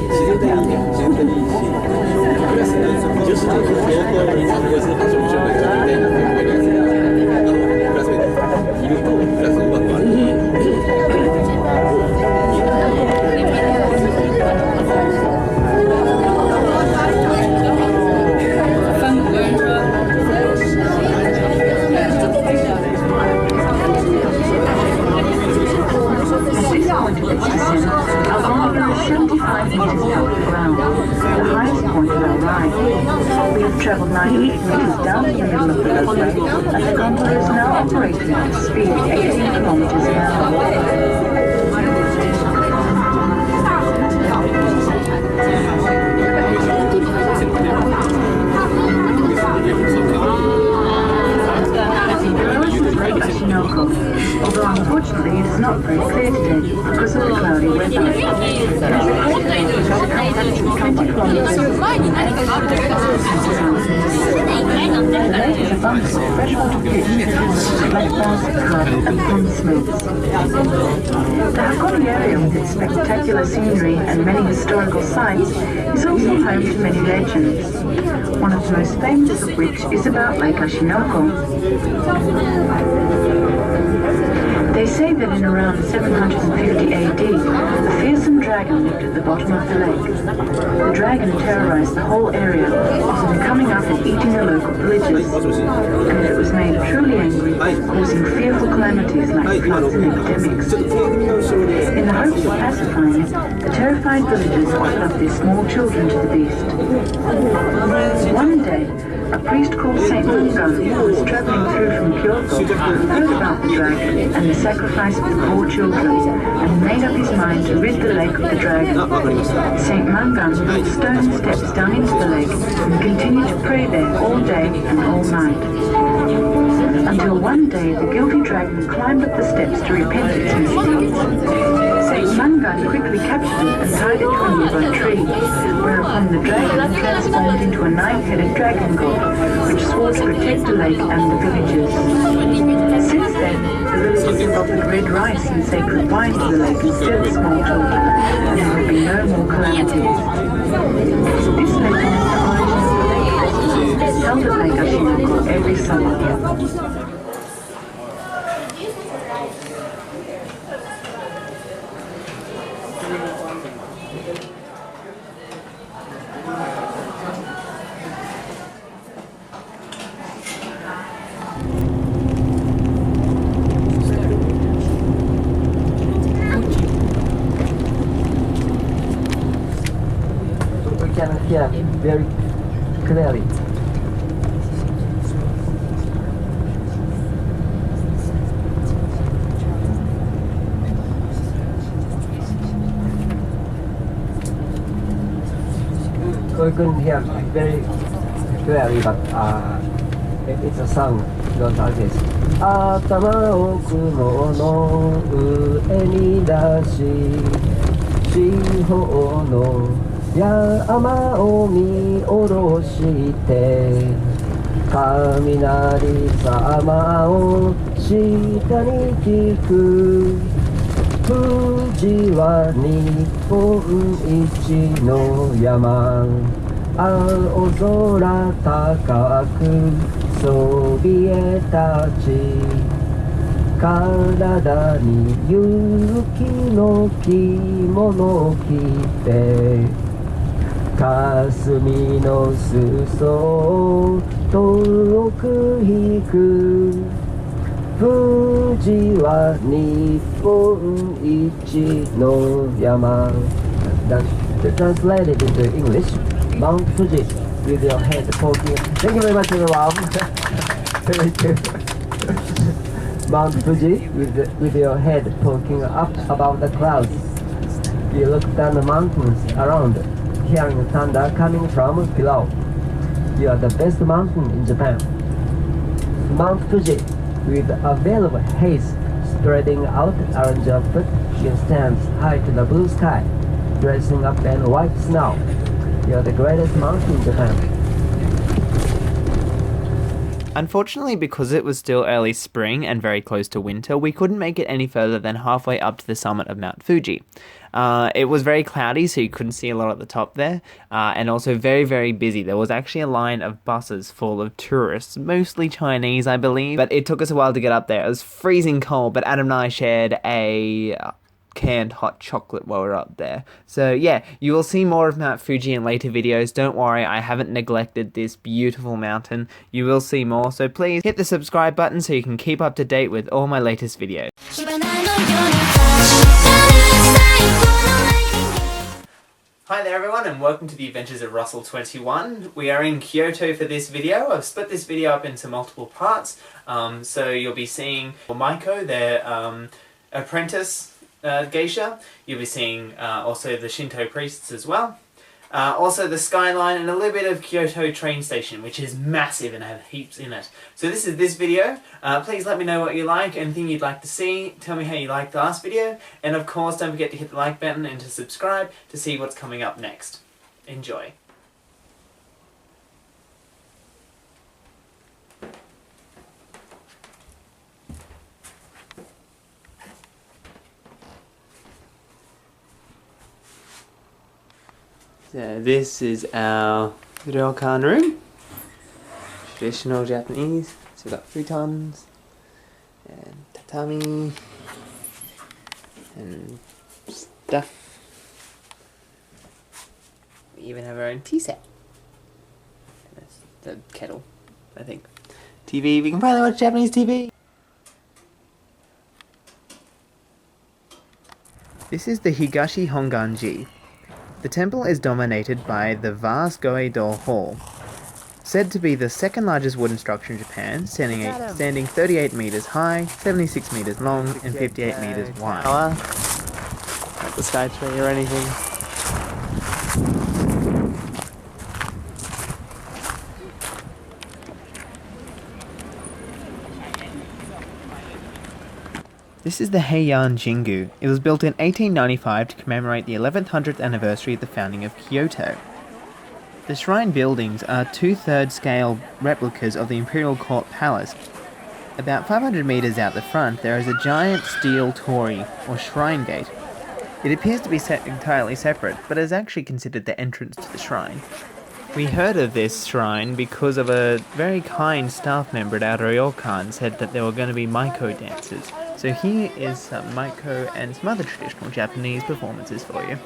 Traveled 98 meters down the middle of the roadway, and the gondola is now operating at a speed of 18 kilometers an hour. Lake Oshinoko, although unfortunately it is not very clear today because of the cloudy weather. It is a 20 kilometers the lake is abundant with freshwater fish, black bass, carp and pond smokes. The Hakone area with its spectacular scenery and many historical sites is also home to many legends, one of the most famous of which is about Lake Oshinoko. They say that in around 750 AD, a fearsome dragon lived at the bottom of the lake. The dragon terrorized the whole area, often coming up and eating the local villagers, and it was made truly angry, causing fearful calamities like floods and epidemics. In the hopes of pacifying it, the terrified villagers offered up their small children to the beast. One day, a priest called Saint Mungan, who was travelling through from Kyoto, heard about the dragon and the sacrifice of the poor children, and made up his mind to rid the lake of the dragon. Saint Mungan built stone steps down into the lake and continued to pray there all day and all night. Until one day the guilty dragon climbed up the steps to repent its misdeeds. Saint Mungan quickly captured it and tied it to a nearby tree, whereupon the dragon transformed into a 9-headed dragon god, which swore to protect the lake and the villagers. Since then, the villagers have offered red rice and sacred wine to the lake instead of small children, and there will be no more calamities. This legend is the origin of the lake festival, held at Lake Oshinoko every summer. Hear very clearly. We couldn't hear very clearly, but it's a song. It goes like this. 頭を雲の上に出し四方の山を見下ろして雷様を下に聞く富士は日本一の山青空高くそびえ立ち体に雪の着物を着て霞の裾を遠く引く富士は日本一の山 Translated into English, Mount Fuji with your head poking. Thank you very much, everyone. Mount Fuji with your head poking up above the clouds. You look down the mountains around, hearing thunder coming from below. You are the best mountain in Japan. Mount Fuji, with a veil of haze spreading out around your foot, you stand high to the blue sky, dressing up in white snow. You are the greatest mountain in Japan. Unfortunately, because it was still early spring and very close to winter, we couldn't make it any further than halfway up to the summit of Mount Fuji. It was very cloudy, so you couldn't see a lot at the top there, and also very, very busy. There was actually a line of buses full of tourists, mostly Chinese, I believe, but it took us a while to get up there. It was freezing cold, but Adam and I shared a canned hot chocolate while we're up there. So yeah, you will see more of Mount Fuji in later videos. Don't worry, I haven't neglected this beautiful mountain. You will see more, so please hit the subscribe button so you can keep up to date with all my latest videos. Hi there everyone, and welcome to the Adventures of Russell XXI. We are in Kyoto for this video. I've split this video up into multiple parts. So you'll be seeing Maiko, their apprentice geisha. You'll be seeing also the Shinto priests as well. Also the skyline and a little bit of Kyoto train station, which is massive and have heaps in it. So this is this video. Please let me know what you like, anything you'd like to see. Tell me how you liked the last video. And of course, don't forget to hit the like button and to subscribe to see what's coming up next. Enjoy. So this is our ryokan room, traditional Japanese. So we've got futons and tatami and stuff. We even have our own tea set. That's the kettle, I think. TV, we can finally watch Japanese TV. This is the Higashi Honganji. The temple is dominated by the vast Goei-do Hall, said to be the second largest wooden structure in Japan, standing 38 meters high, 76 meters long, and 58 meters wide. Not the skyscraper or anything. This is the Heian Jingu. It was built in 1895 to commemorate the 1100th anniversary of the founding of Kyoto. The shrine buildings are 2/3 scale replicas of the Imperial Court Palace. About 500 meters out the front, there is a giant steel torii, or shrine gate. It appears to be entirely separate, but is actually considered the entrance to the shrine. We heard of this shrine because of a very kind staff member at our ryokan said that there were going to be Maiko dances. So here is some Maiko and some other traditional Japanese performances for you.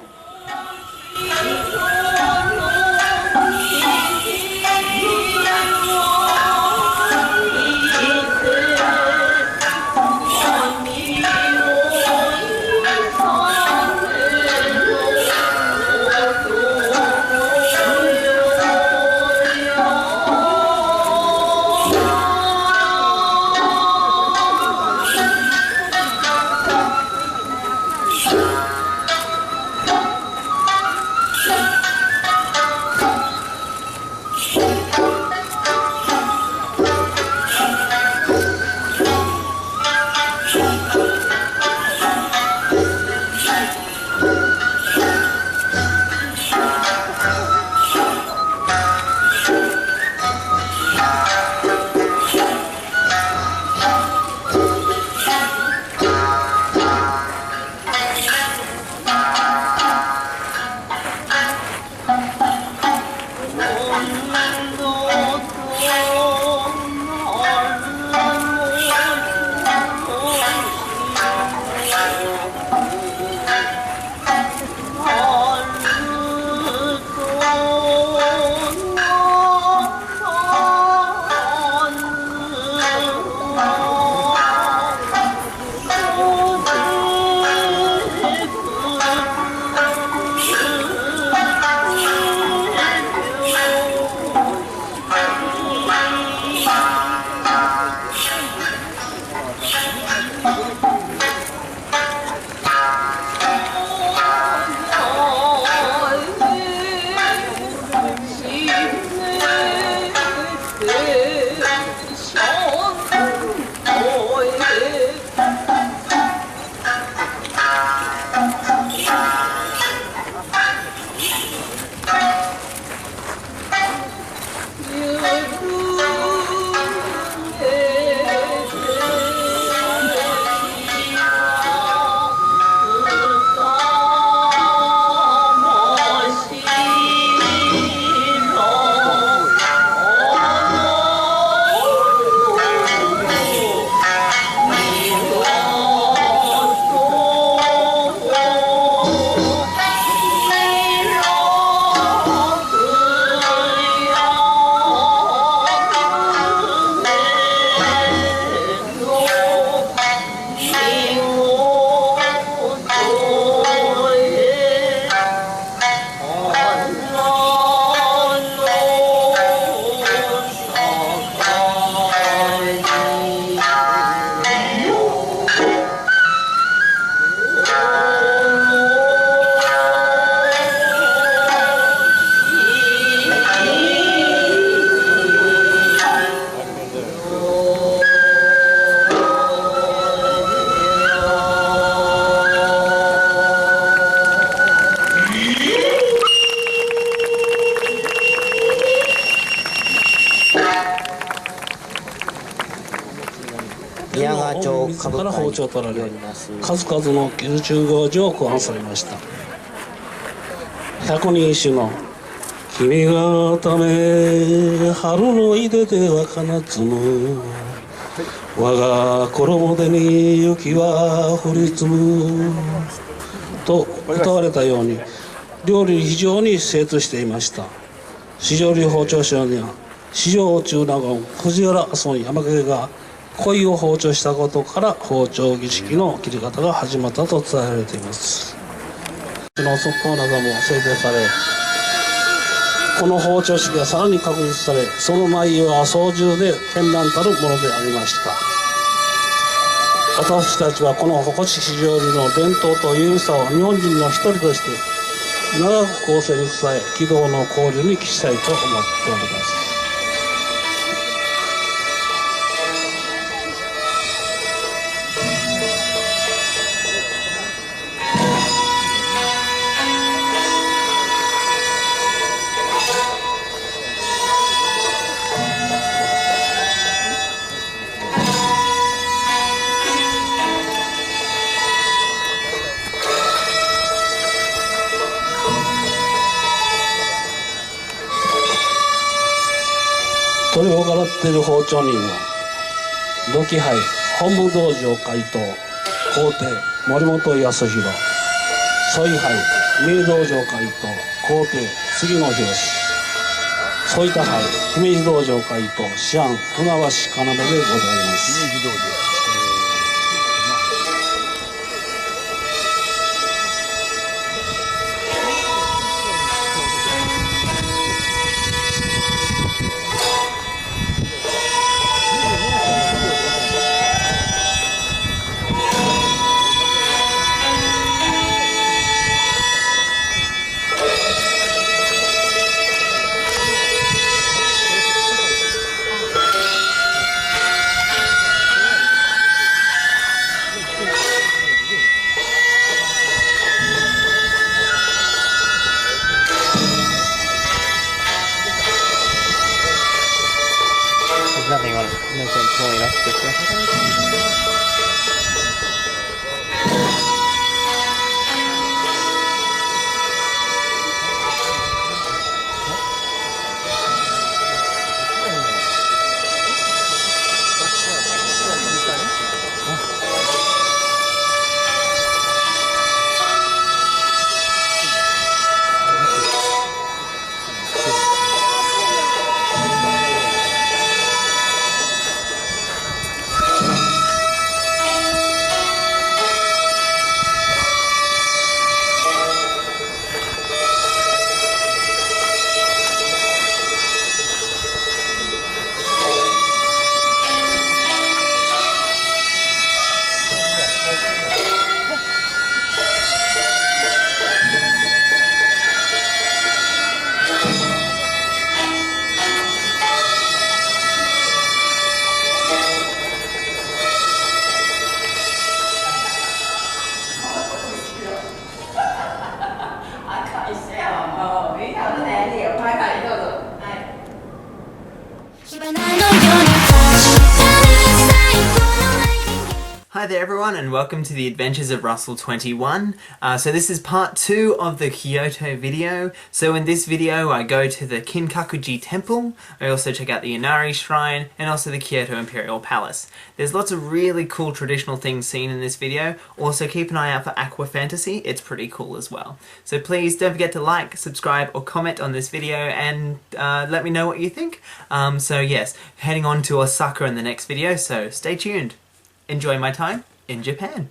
から包丁を取られ、数々の宮中行事を考案されました。百人一首の君がため春のいでてはかなつむ、我が衣手に雪は降り積むと歌われたように、料理に非常に精通していました。四条流包丁書には、四条中納言藤原村山影が鯉を包丁したことから包丁儀式の切り方が始まったと伝えられています。その側方なども制定され、この包丁式がさらに確立され、その内容は総重で絢爛たるものでありました。私たちはこの星四条流の伝統と優位さを日本人の一人として長く後世に伝え、軌道の交流に期したいと思っております。取り行っている包丁人は、土器杯本部道場会頭皇帝森本康弘、添杯名道場会頭皇帝杉野博、添田杯姫路道場会頭師範船橋要でございます。Nothing on it. No sense pulling it off quickly. Hi there everyone and welcome to the Adventures of Russell XXI. So this is part 2 of the Kyoto video. So in this video I go to the Kinkakuji Temple, I also check out the Inari Shrine and also the Kyoto Imperial Palace. There's lots of really cool traditional things seen in this video. Also keep an eye out for Aqua Fantasy, it's pretty cool as well. So please don't forget to like, subscribe or comment on this video and let me know what you think. So yes, heading on to Osaka in the next video, so stay tuned. Enjoy my time in Japan.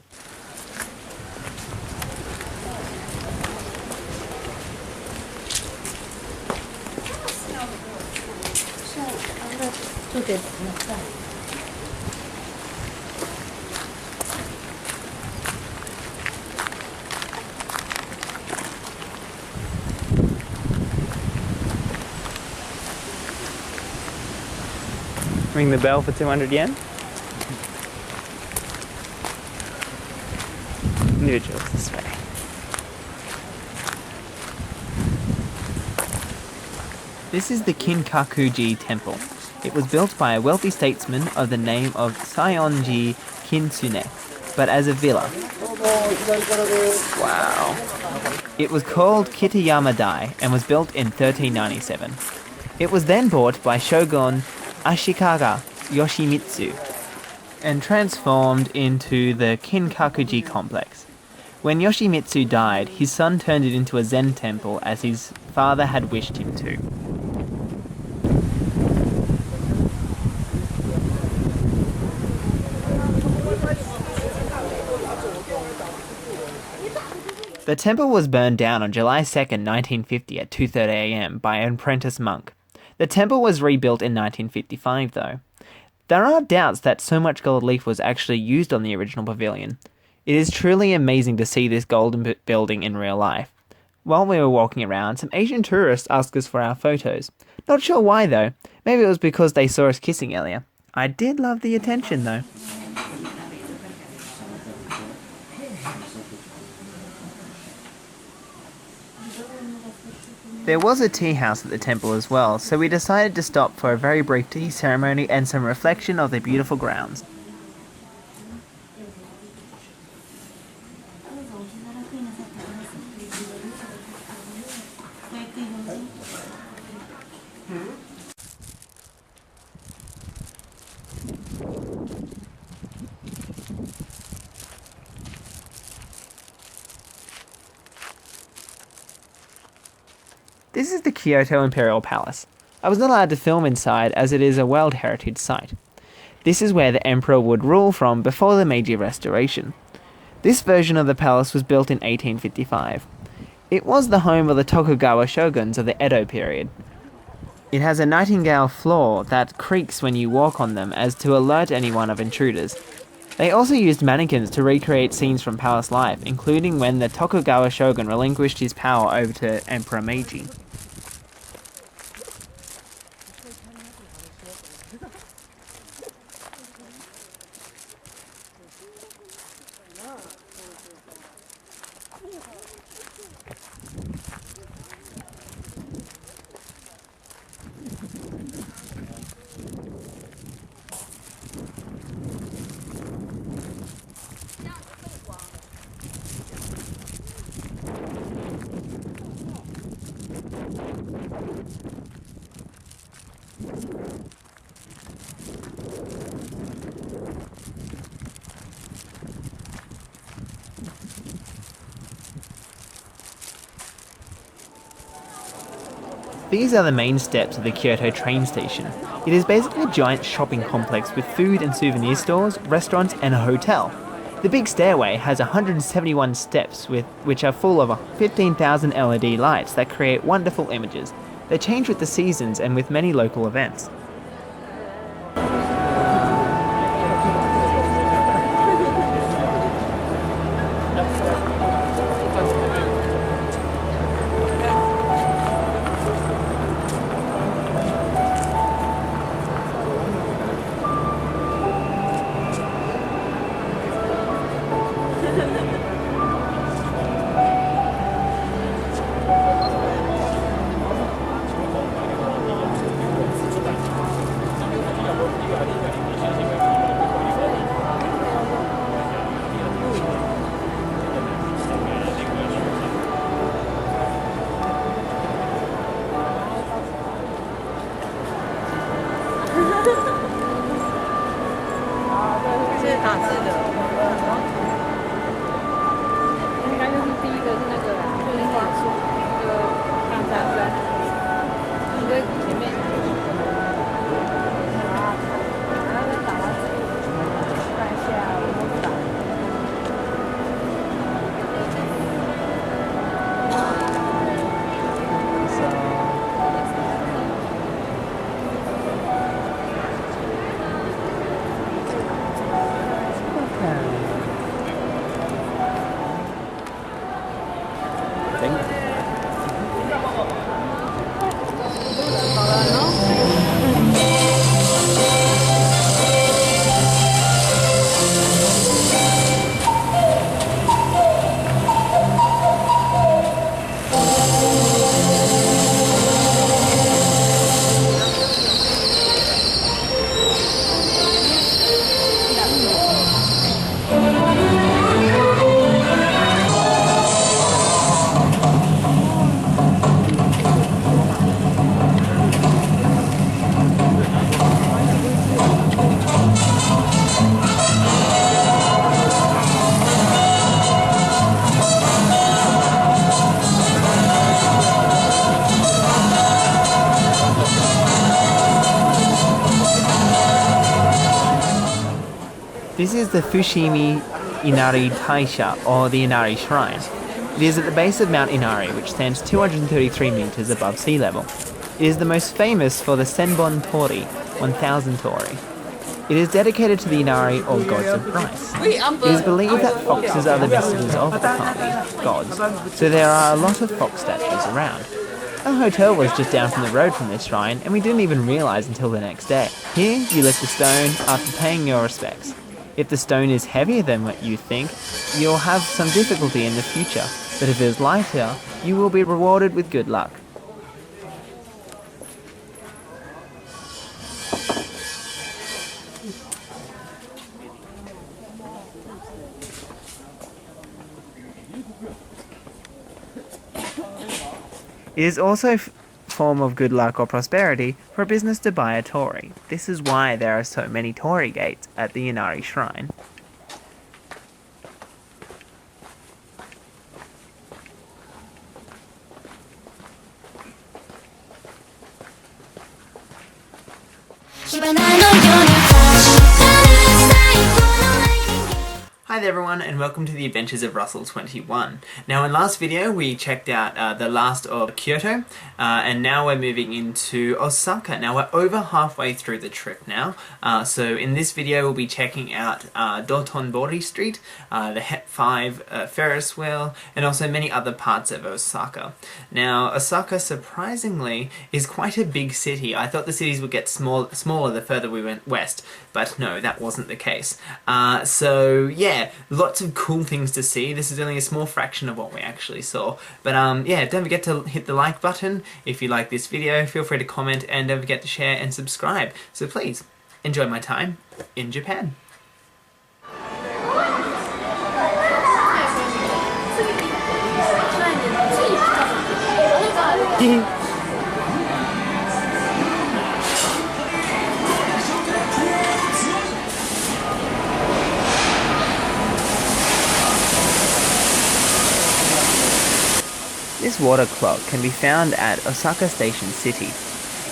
Ring the bell for 200 yen. Individuals this way. This is the Kinkakuji Temple. It was built by a wealthy statesman of the name of Saionji Kinsune, but as a villa. Wow. It was called Kitayama Dai and was built in 1397. It was then bought by Shogun Ashikaga Yoshimitsu and transformed into the Kinkakuji complex. When Yoshimitsu died, his son turned it into a Zen temple as his father had wished him to. The temple was burned down on July 2nd, 1950 at 2:30 a.m. by an apprentice monk. The temple was rebuilt in 1955 though. There are doubts that so much gold leaf was actually used on the original pavilion. It is truly amazing to see this golden building in real life. While we were walking around, some Asian tourists asked us for our photos. Not sure why though. Maybe it was because they saw us kissing earlier. I did love the attention though. There was a tea house at the temple as well, so we decided to stop for a very brief tea ceremony and some reflection of the beautiful grounds. This is the Kyoto Imperial Palace. I was not allowed to film inside as it is a World Heritage Site. This is where the emperor would rule from before the Meiji Restoration. This version of the palace was built in 1855. It was the home of the Tokugawa shoguns of the Edo period. It has a nightingale floor that creaks when you walk on them as to alert anyone of intruders. They also used mannequins to recreate scenes from palace life, including when the Tokugawa shogun relinquished his power over to Emperor Meiji. These are the main steps of the Kyoto train station. It is basically a giant shopping complex with food and souvenir stores, restaurants and a hotel. The big stairway has 171 steps which are full of 15,000 LED lights that create wonderful images. They change with the seasons and with many local events. This is the Fushimi Inari Taisha, or the Inari Shrine. It is at the base of Mount Inari, which stands 233 meters above sea level. It is the most famous for the Senbon Tori, 1000 Tori. It is dedicated to the Inari, or gods of rice. It is believed that foxes are the messengers of the kami, gods, so there are a lot of fox statues around. Our hotel was just down from the road from this shrine, and we didn't even realise until the next day. Here, you lift the stone after paying your respects. If the stone is heavier than what you think, you'll have some difficulty in the future, but if it is lighter, you will be rewarded with good luck. It is also a form of good luck or prosperity for a business to buy a tori. This is why there are so many tori gates at the Inari Shrine. Hi there everyone, and welcome to the Adventures of Russell XXI. Now in last video we checked out the last of Kyoto, and now we're moving into Osaka. Now we're over halfway through the trip now, so in this video we'll be checking out Dotonbori Street, the HEP 5 Ferris wheel, and also many other parts of Osaka. Now Osaka, surprisingly, is quite a big city. I thought the cities would get smaller the further we went west, but no, that wasn't the case. So yeah, lots of cool things to see. This is only a small fraction of what we actually saw. But yeah, don't forget to hit the like button if you like this video. Feel free to comment, and don't forget to share and subscribe. So please, enjoy my time in Japan. This water clock can be found at Osaka Station City.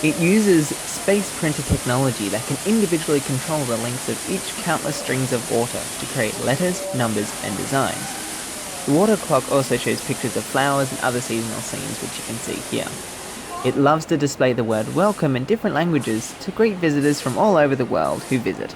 It uses space printer technology that can individually control the lengths of each countless strings of water to create letters, numbers, and designs. The water clock also shows pictures of flowers and other seasonal scenes, which you can see here. It loves to display the word welcome in different languages to greet visitors from all over the world who visit.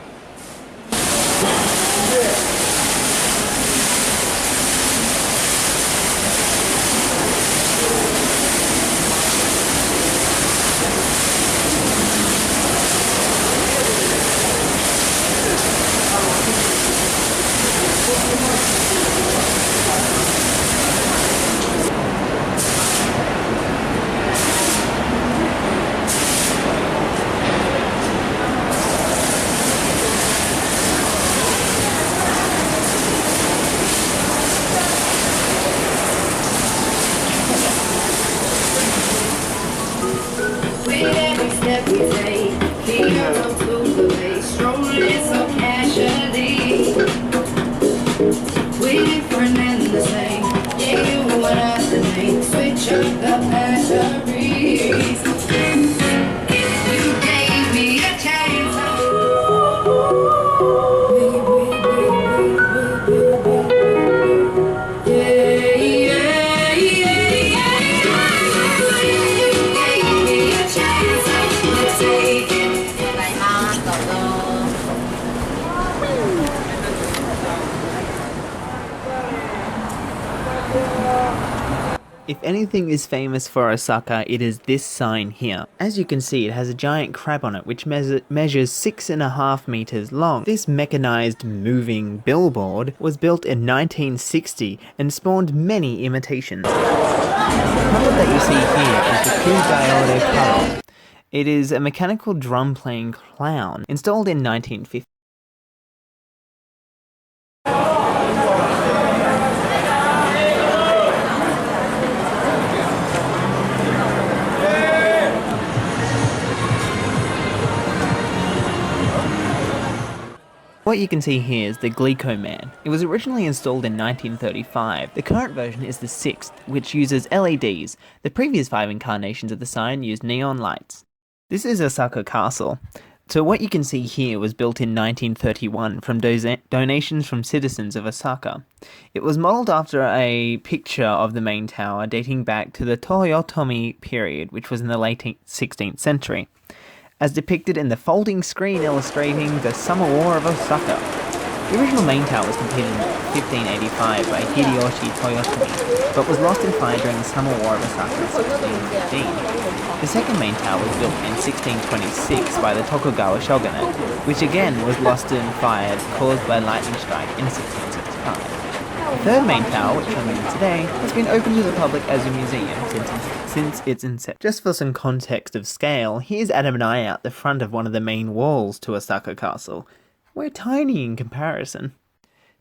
If anything is famous for Osaka, it is this sign here. As you can see, it has a giant crab on it which measures 6.5 meters long. This mechanized moving billboard was built in 1960 and spawned many imitations. The puppet that you see here is the Kugaore Karo. It is a mechanical drum playing clown installed in 1950. What you can see here is the Glico Man. It was originally installed in 1935. The current version is the 6th, which uses LEDs. The previous 5 incarnations of the sign used neon lights. This is Osaka Castle. So what you can see here was built in 1931 from donations from citizens of Osaka. It was modelled after a picture of the main tower dating back to the Toyotomi period, which was in the late 16th century, as depicted in the folding screen illustrating the Summer War of Osaka. The original main tower was completed in 1585 by Hiroshi Toyotomi, but was lost in fire during the Summer War of Osaka in 1615. The second main tower was built in 1626 by the Tokugawa shogunate, which again was lost in fire caused by a lightning strike in 1665. The third main tower, which remains today, has been open to the public as a museum since its inception. Just for some context of scale, here's Adam and I out the front of one of the main walls to Osaka Castle. We're tiny in comparison.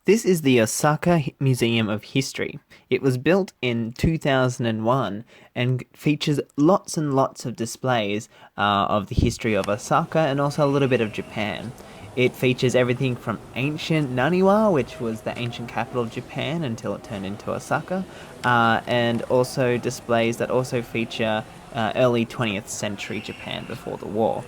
This is the Osaka Museum of History. It was built in 2001 and features lots and lots of displays of the history of Osaka and also a little bit of Japan. It features everything from ancient Naniwa, which was the ancient capital of Japan until it turned into Osaka, and also displays that also feature early 20th century Japan before the war.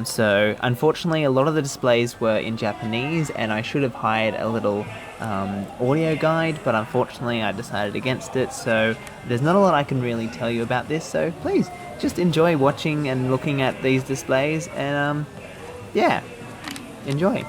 So unfortunately a lot of the displays were in Japanese, and I should have hired a little audio guide, but unfortunately I decided against it, so there's not a lot I can really tell you about this, so please just enjoy watching and looking at these displays, and yeah, enjoy.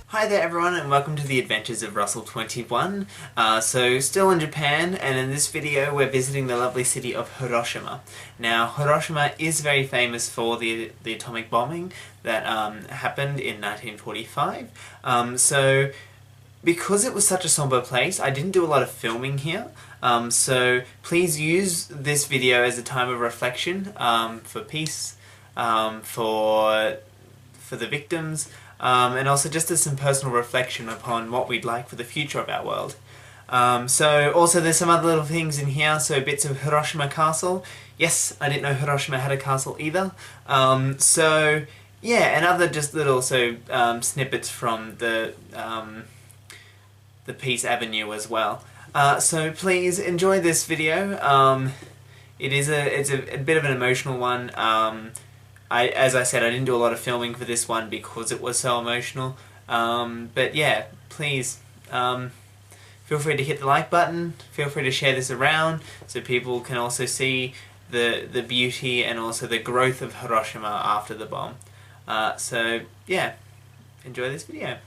Hi there everyone, and welcome to the Adventures of Russell XXI. So still in Japan, and in this video we're visiting the lovely city of Hiroshima. Now Hiroshima is very famous for the atomic bombing that happened in 1945. So because it was such a somber place, I didn't do a lot of filming here. So please use this video as a time of reflection for peace, for the victims, and also just as some personal reflection upon what we'd like for the future of our world. So also there's some other little things in here, so bits of Hiroshima Castle. Yes, I didn't know Hiroshima had a castle either. So yeah, and other just little snippets from the Peace Avenue as well. So please enjoy this video. It's a bit of an emotional one. As I said, I didn't do a lot of filming for this one because it was so emotional. But yeah, please feel free to hit the like button, feel free to share this around so people can also see the beauty and also the growth of Hiroshima after the bomb. So yeah, enjoy this video.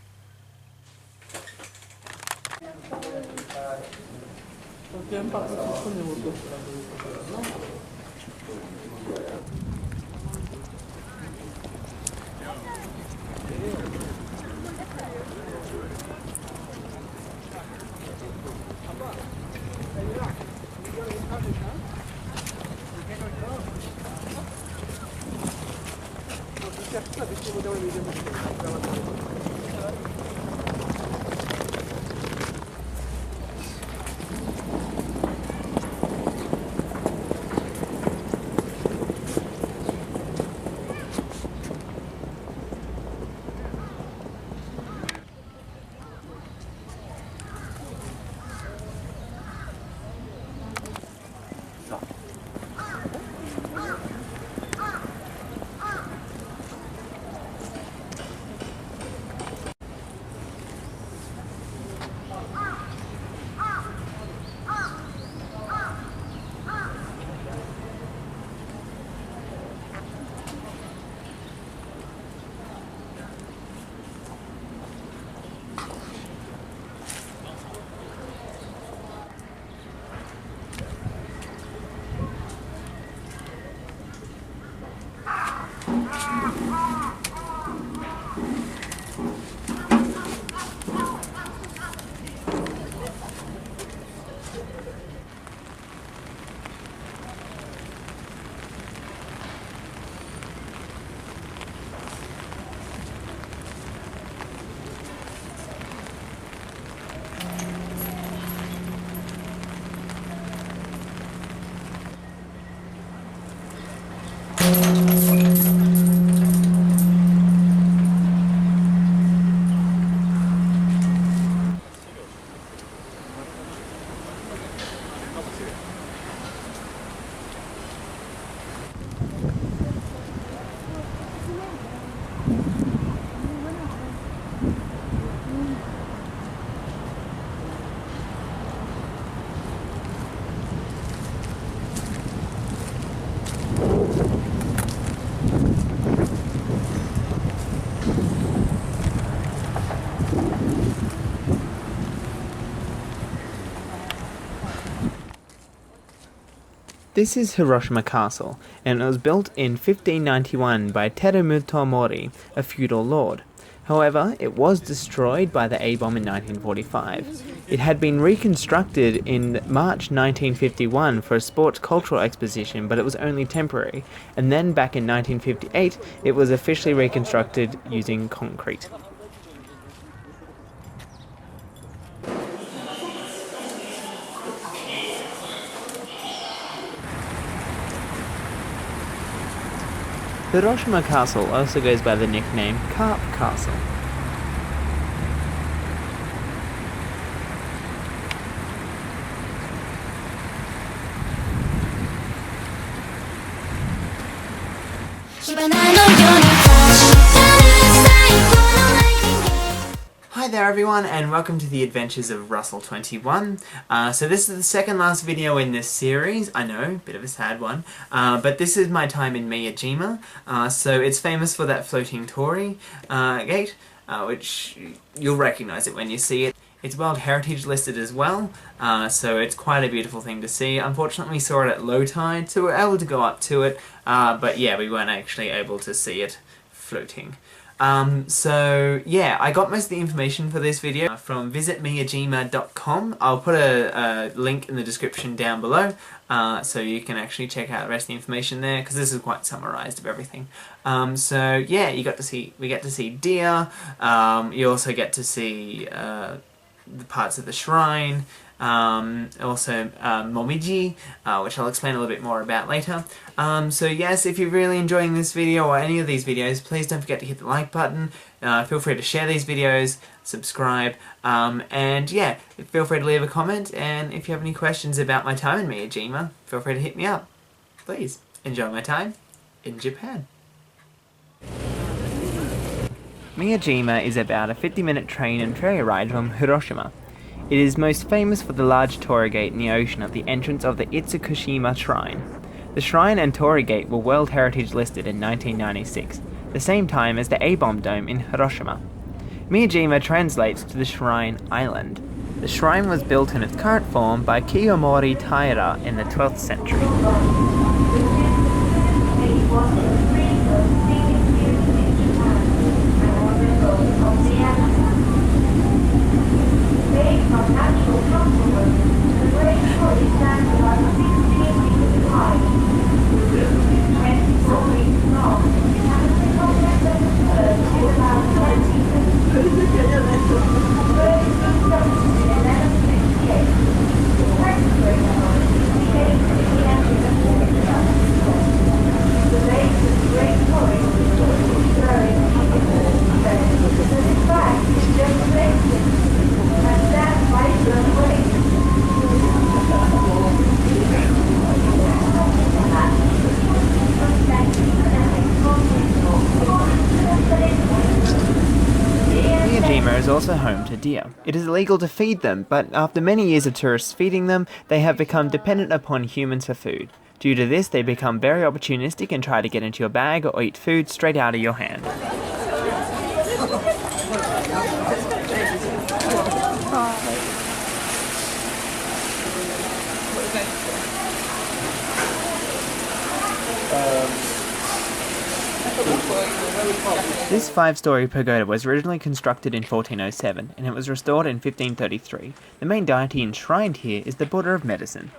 This is Hiroshima Castle, and it was built in 1591 by Terumoto Mori, a feudal lord. However, it was destroyed by the A-bomb in 1945. It had been reconstructed in March 1951 for a sports cultural exposition, but it was only temporary, and then back in 1958 it was officially reconstructed using concrete. Hiroshima Castle also goes by the nickname Carp Castle. Hi there everyone, and welcome to the Adventures of Russell XXI. So this is the second last video in this series. I know, bit of a sad one, but this is my time in Miyajima. So it's famous for that floating torii gate, which you'll recognise it when you see it. It's World Heritage listed as well, so it's quite a beautiful thing to see. Unfortunately we saw it at low tide, so we were able to go up to it, but yeah, we weren't actually able to see it floating. So yeah, I got most of the information for this video from visitmiyajima.com. I'll put a link in the description down below, so you can actually check out the rest of the information there, because this is quite summarized of everything. So yeah, we get to see deer, you also get to see the parts of the shrine, also momiji, which I'll explain a little bit more about later. So yes, if you're really enjoying this video or any of these videos, please don't forget to hit the like button, feel free to share these videos, subscribe, and yeah, feel free to leave a comment, and if you have any questions about my time in Miyajima, feel free to hit me up. Please, enjoy my time in Japan. Miyajima is about a 50-minute train and ferry ride from Hiroshima. It is most famous for the large torii gate in the ocean at the entrance of the Itsukushima Shrine. The shrine and torii gate were World Heritage listed in 1996, the same time as the A-bomb dome in Hiroshima. Miyajima translates to the shrine island. The shrine was built in its current form by Kiyomori Taira in the 12th century. Miyajima is also home to deer. It is illegal to feed them, but after many years of tourists feeding them, they have become dependent upon humans for food. Due to this, they become very opportunistic and try to get into your bag or eat food straight out of your hand. This 5-story pagoda was originally constructed in 1407 and it was restored in 1533. The main deity enshrined here is the Buddha of medicine.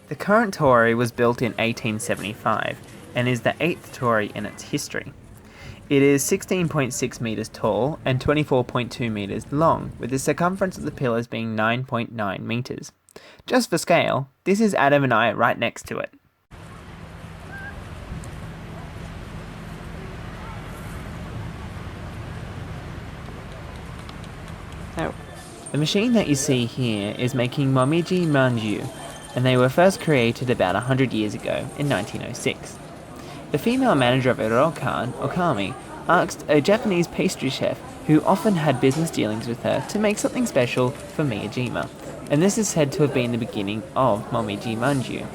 The current torii was built in 1875 and is the 8th torii in its history. It is 16.6 metres tall and 24.2 metres long, with the circumference of the pillars being 9.9 metres. Just for scale, this is Adam and I right next to it. Now, the machine that you see here is making momiji manju, and they were first created about 100 years ago in 1906. The female manager of Irokan, Okami, asked a Japanese pastry chef who often had business dealings with her to make something special for Miyajima, and this is said to have been the beginning of momiji manju.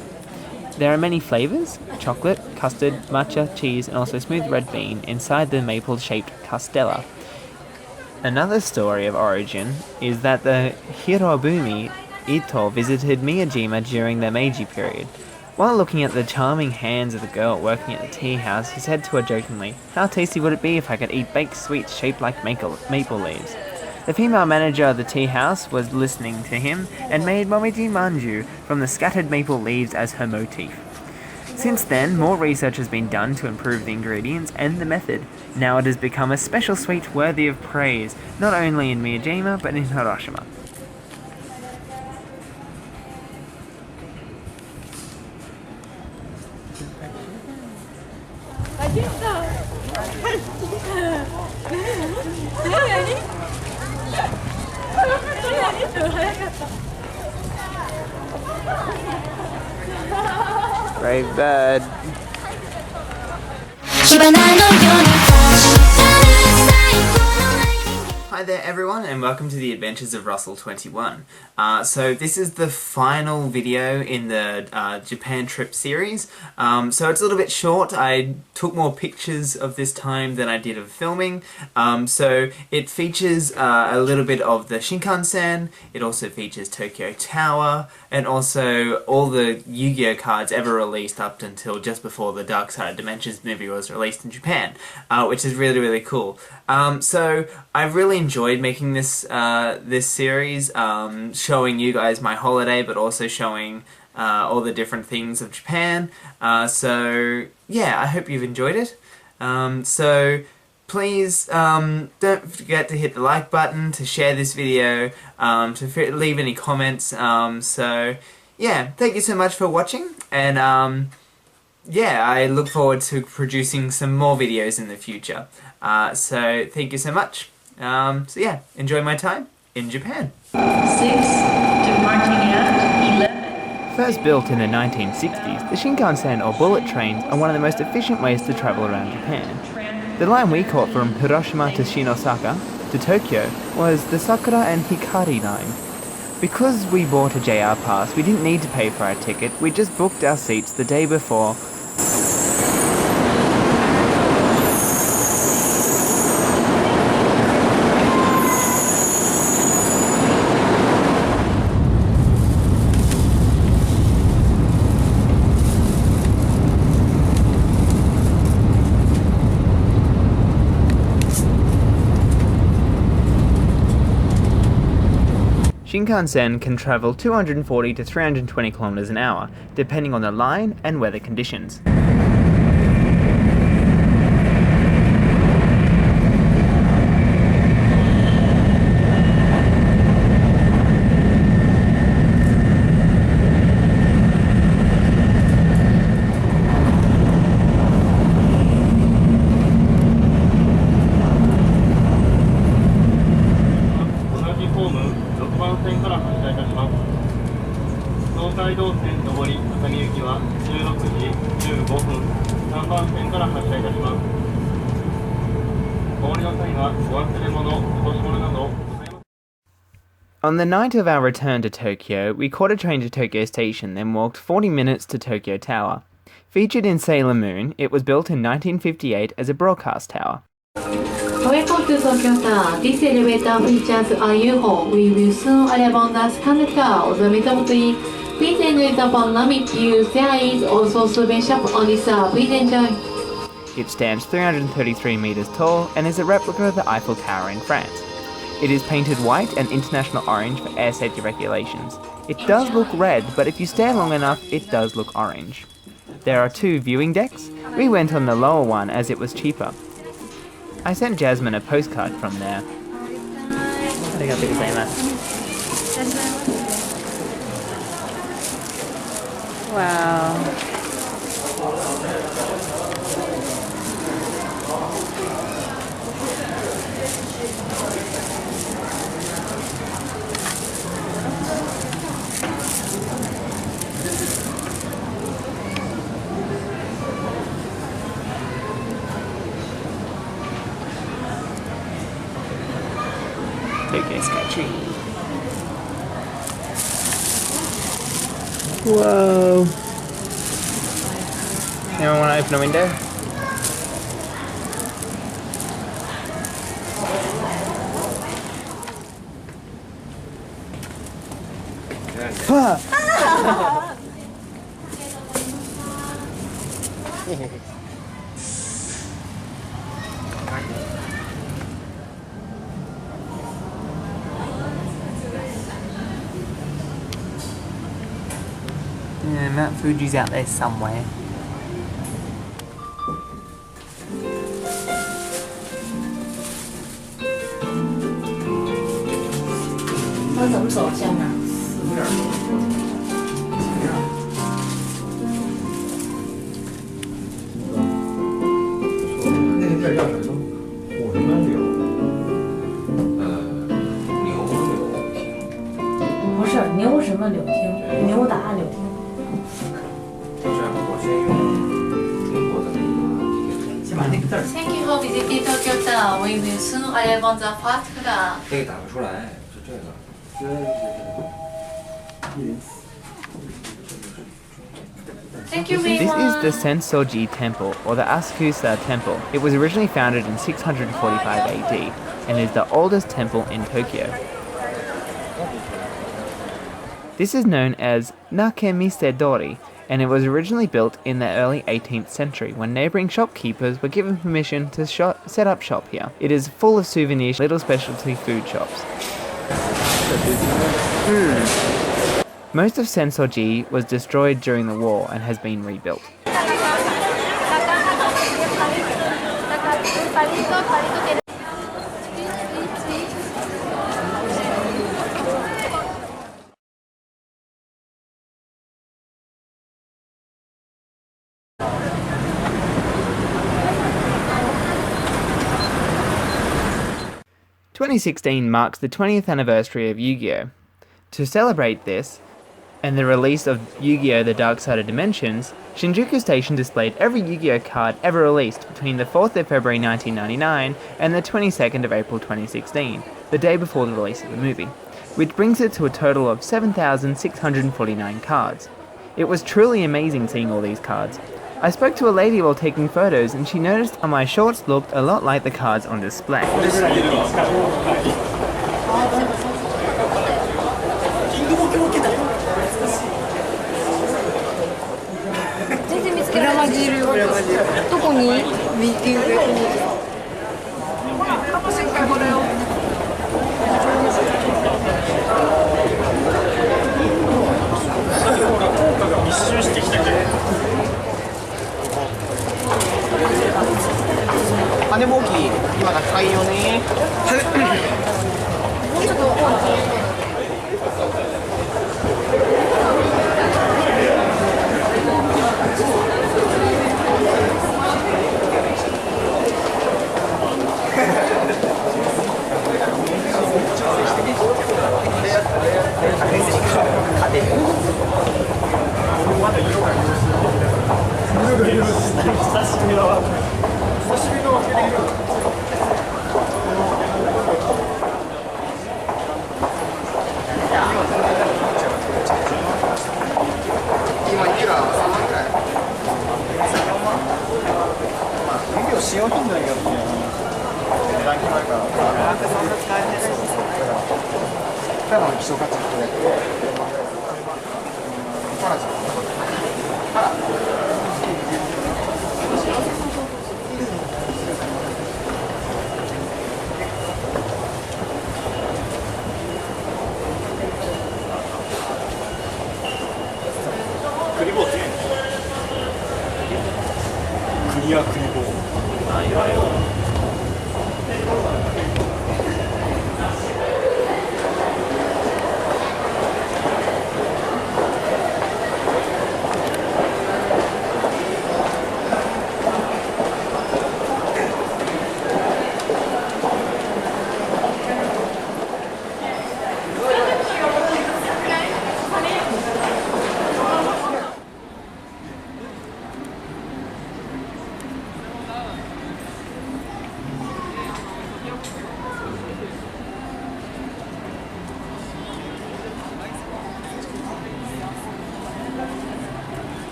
There are many flavours: chocolate, custard, matcha, cheese, and also smooth red bean inside the maple-shaped castella. Another story of origin is that the Hirobumi Ito visited Miyajima during the Meiji period. While looking at the charming hands of the girl working at the tea house, he said to her jokingly, "How tasty would it be if I could eat baked sweets shaped like maple leaves?" The female manager of the tea house was listening to him and made momiji manju from the scattered maple leaves as her motif. Since then, more research has been done to improve the ingredients and the method. Now it has become a special sweet worthy of praise, not only in Miyajima but in Hiroshima. Brave bird. Hi there everyone and welcome to the Adventures of Russell XXI. So this is the final video in the Japan trip series. So it's a little bit short. I took more pictures of this time than I did of filming. So it features a little bit of the Shinkansen, it also features Tokyo Tower, and also all the Yu-Gi-Oh cards ever released up until just before the Dark Side of Dimensions movie was released in Japan, which is really, really cool. So I really enjoyed making this this series, showing you guys my holiday, but also showing all the different things of Japan. So yeah, I hope you've enjoyed it. So please don't forget to hit the like button, to share this video, to leave any comments. So yeah, thank you so much for watching, and yeah, I look forward to producing some more videos in the future. So thank you so much. So yeah, enjoy my time in Japan. 6, departing at 11. First built in the 1960s, the Shinkansen or bullet trains are one of the most efficient ways to travel around Japan. The line we caught from Hiroshima to Shinosaka to Tokyo was the Sakura and Hikari line. Because we bought a JR pass, we didn't need to pay for our ticket, we just booked our seats the day before. Shinkansen can travel 240 to 320 kilometers an hour, depending on the line and weather conditions. On the night of our return to Tokyo, we caught a train to Tokyo Station, then walked 40 minutes to Tokyo Tower. Featured in Sailor Moon, it was built in 1958 as a broadcast tower. Welcome to Tokyo Tower. This elevator features a UFO. We will soon arrive on the second floor of the metropolis. Please enjoy the panoramic view. There is also a souvenir shop on this floor. Please enjoy. It stands 333 meters tall and is a replica of the Eiffel Tower in France. It is painted white and international orange for air safety regulations. It does look red, but if you stare long enough, it does look orange. There are 2 viewing decks. We went on the lower one as it was cheaper. I sent Jasmine a postcard from there. Wow. Tokyo Skytree. Whoa. Anyone want to open a window? Yeah, Mount Fuji's out there somewhere. Thank you for visiting Tokyo Town. We will soon arrive on the first floor. 这个打不出来，就这个。Thank you, This is everyone. the Sensoji Temple, or the Asakusa Temple. It was originally founded in 645 AD, and is the oldest temple in Tokyo. This is known as Nakemise Dori, and it was originally built in the early 18th century when neighbouring shopkeepers were given permission to set up shop here. It is full of souvenirs, little specialty food shops. Most of Sensoji was destroyed during the war and has been rebuilt. "2016 marks the 20th anniversary of Yu-Gi-Oh! To celebrate this, and the release of Yu-Gi-Oh! The Dark Side of Dimensions, Shinjuku Station displayed every Yu-Gi-Oh! Card ever released between the 4th of February 1999 and the 22nd of April 2016, the day before the release of the movie, which brings it to a total of 7,649 cards. It was truly amazing seeing all these cards. I spoke to a lady while taking photos and she noticed my shorts looked a lot like the cards on display.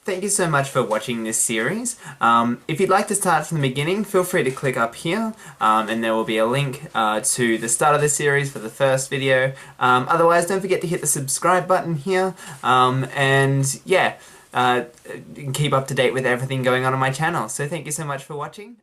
Thank you so much for watching this series. If you'd like to start from the beginning, feel free to click up here, and there will be a link to the start of the series for the first video. Otherwise, don't forget to hit the subscribe button here, and yeah, keep up to date with everything going on my channel. So thank you so much for watching.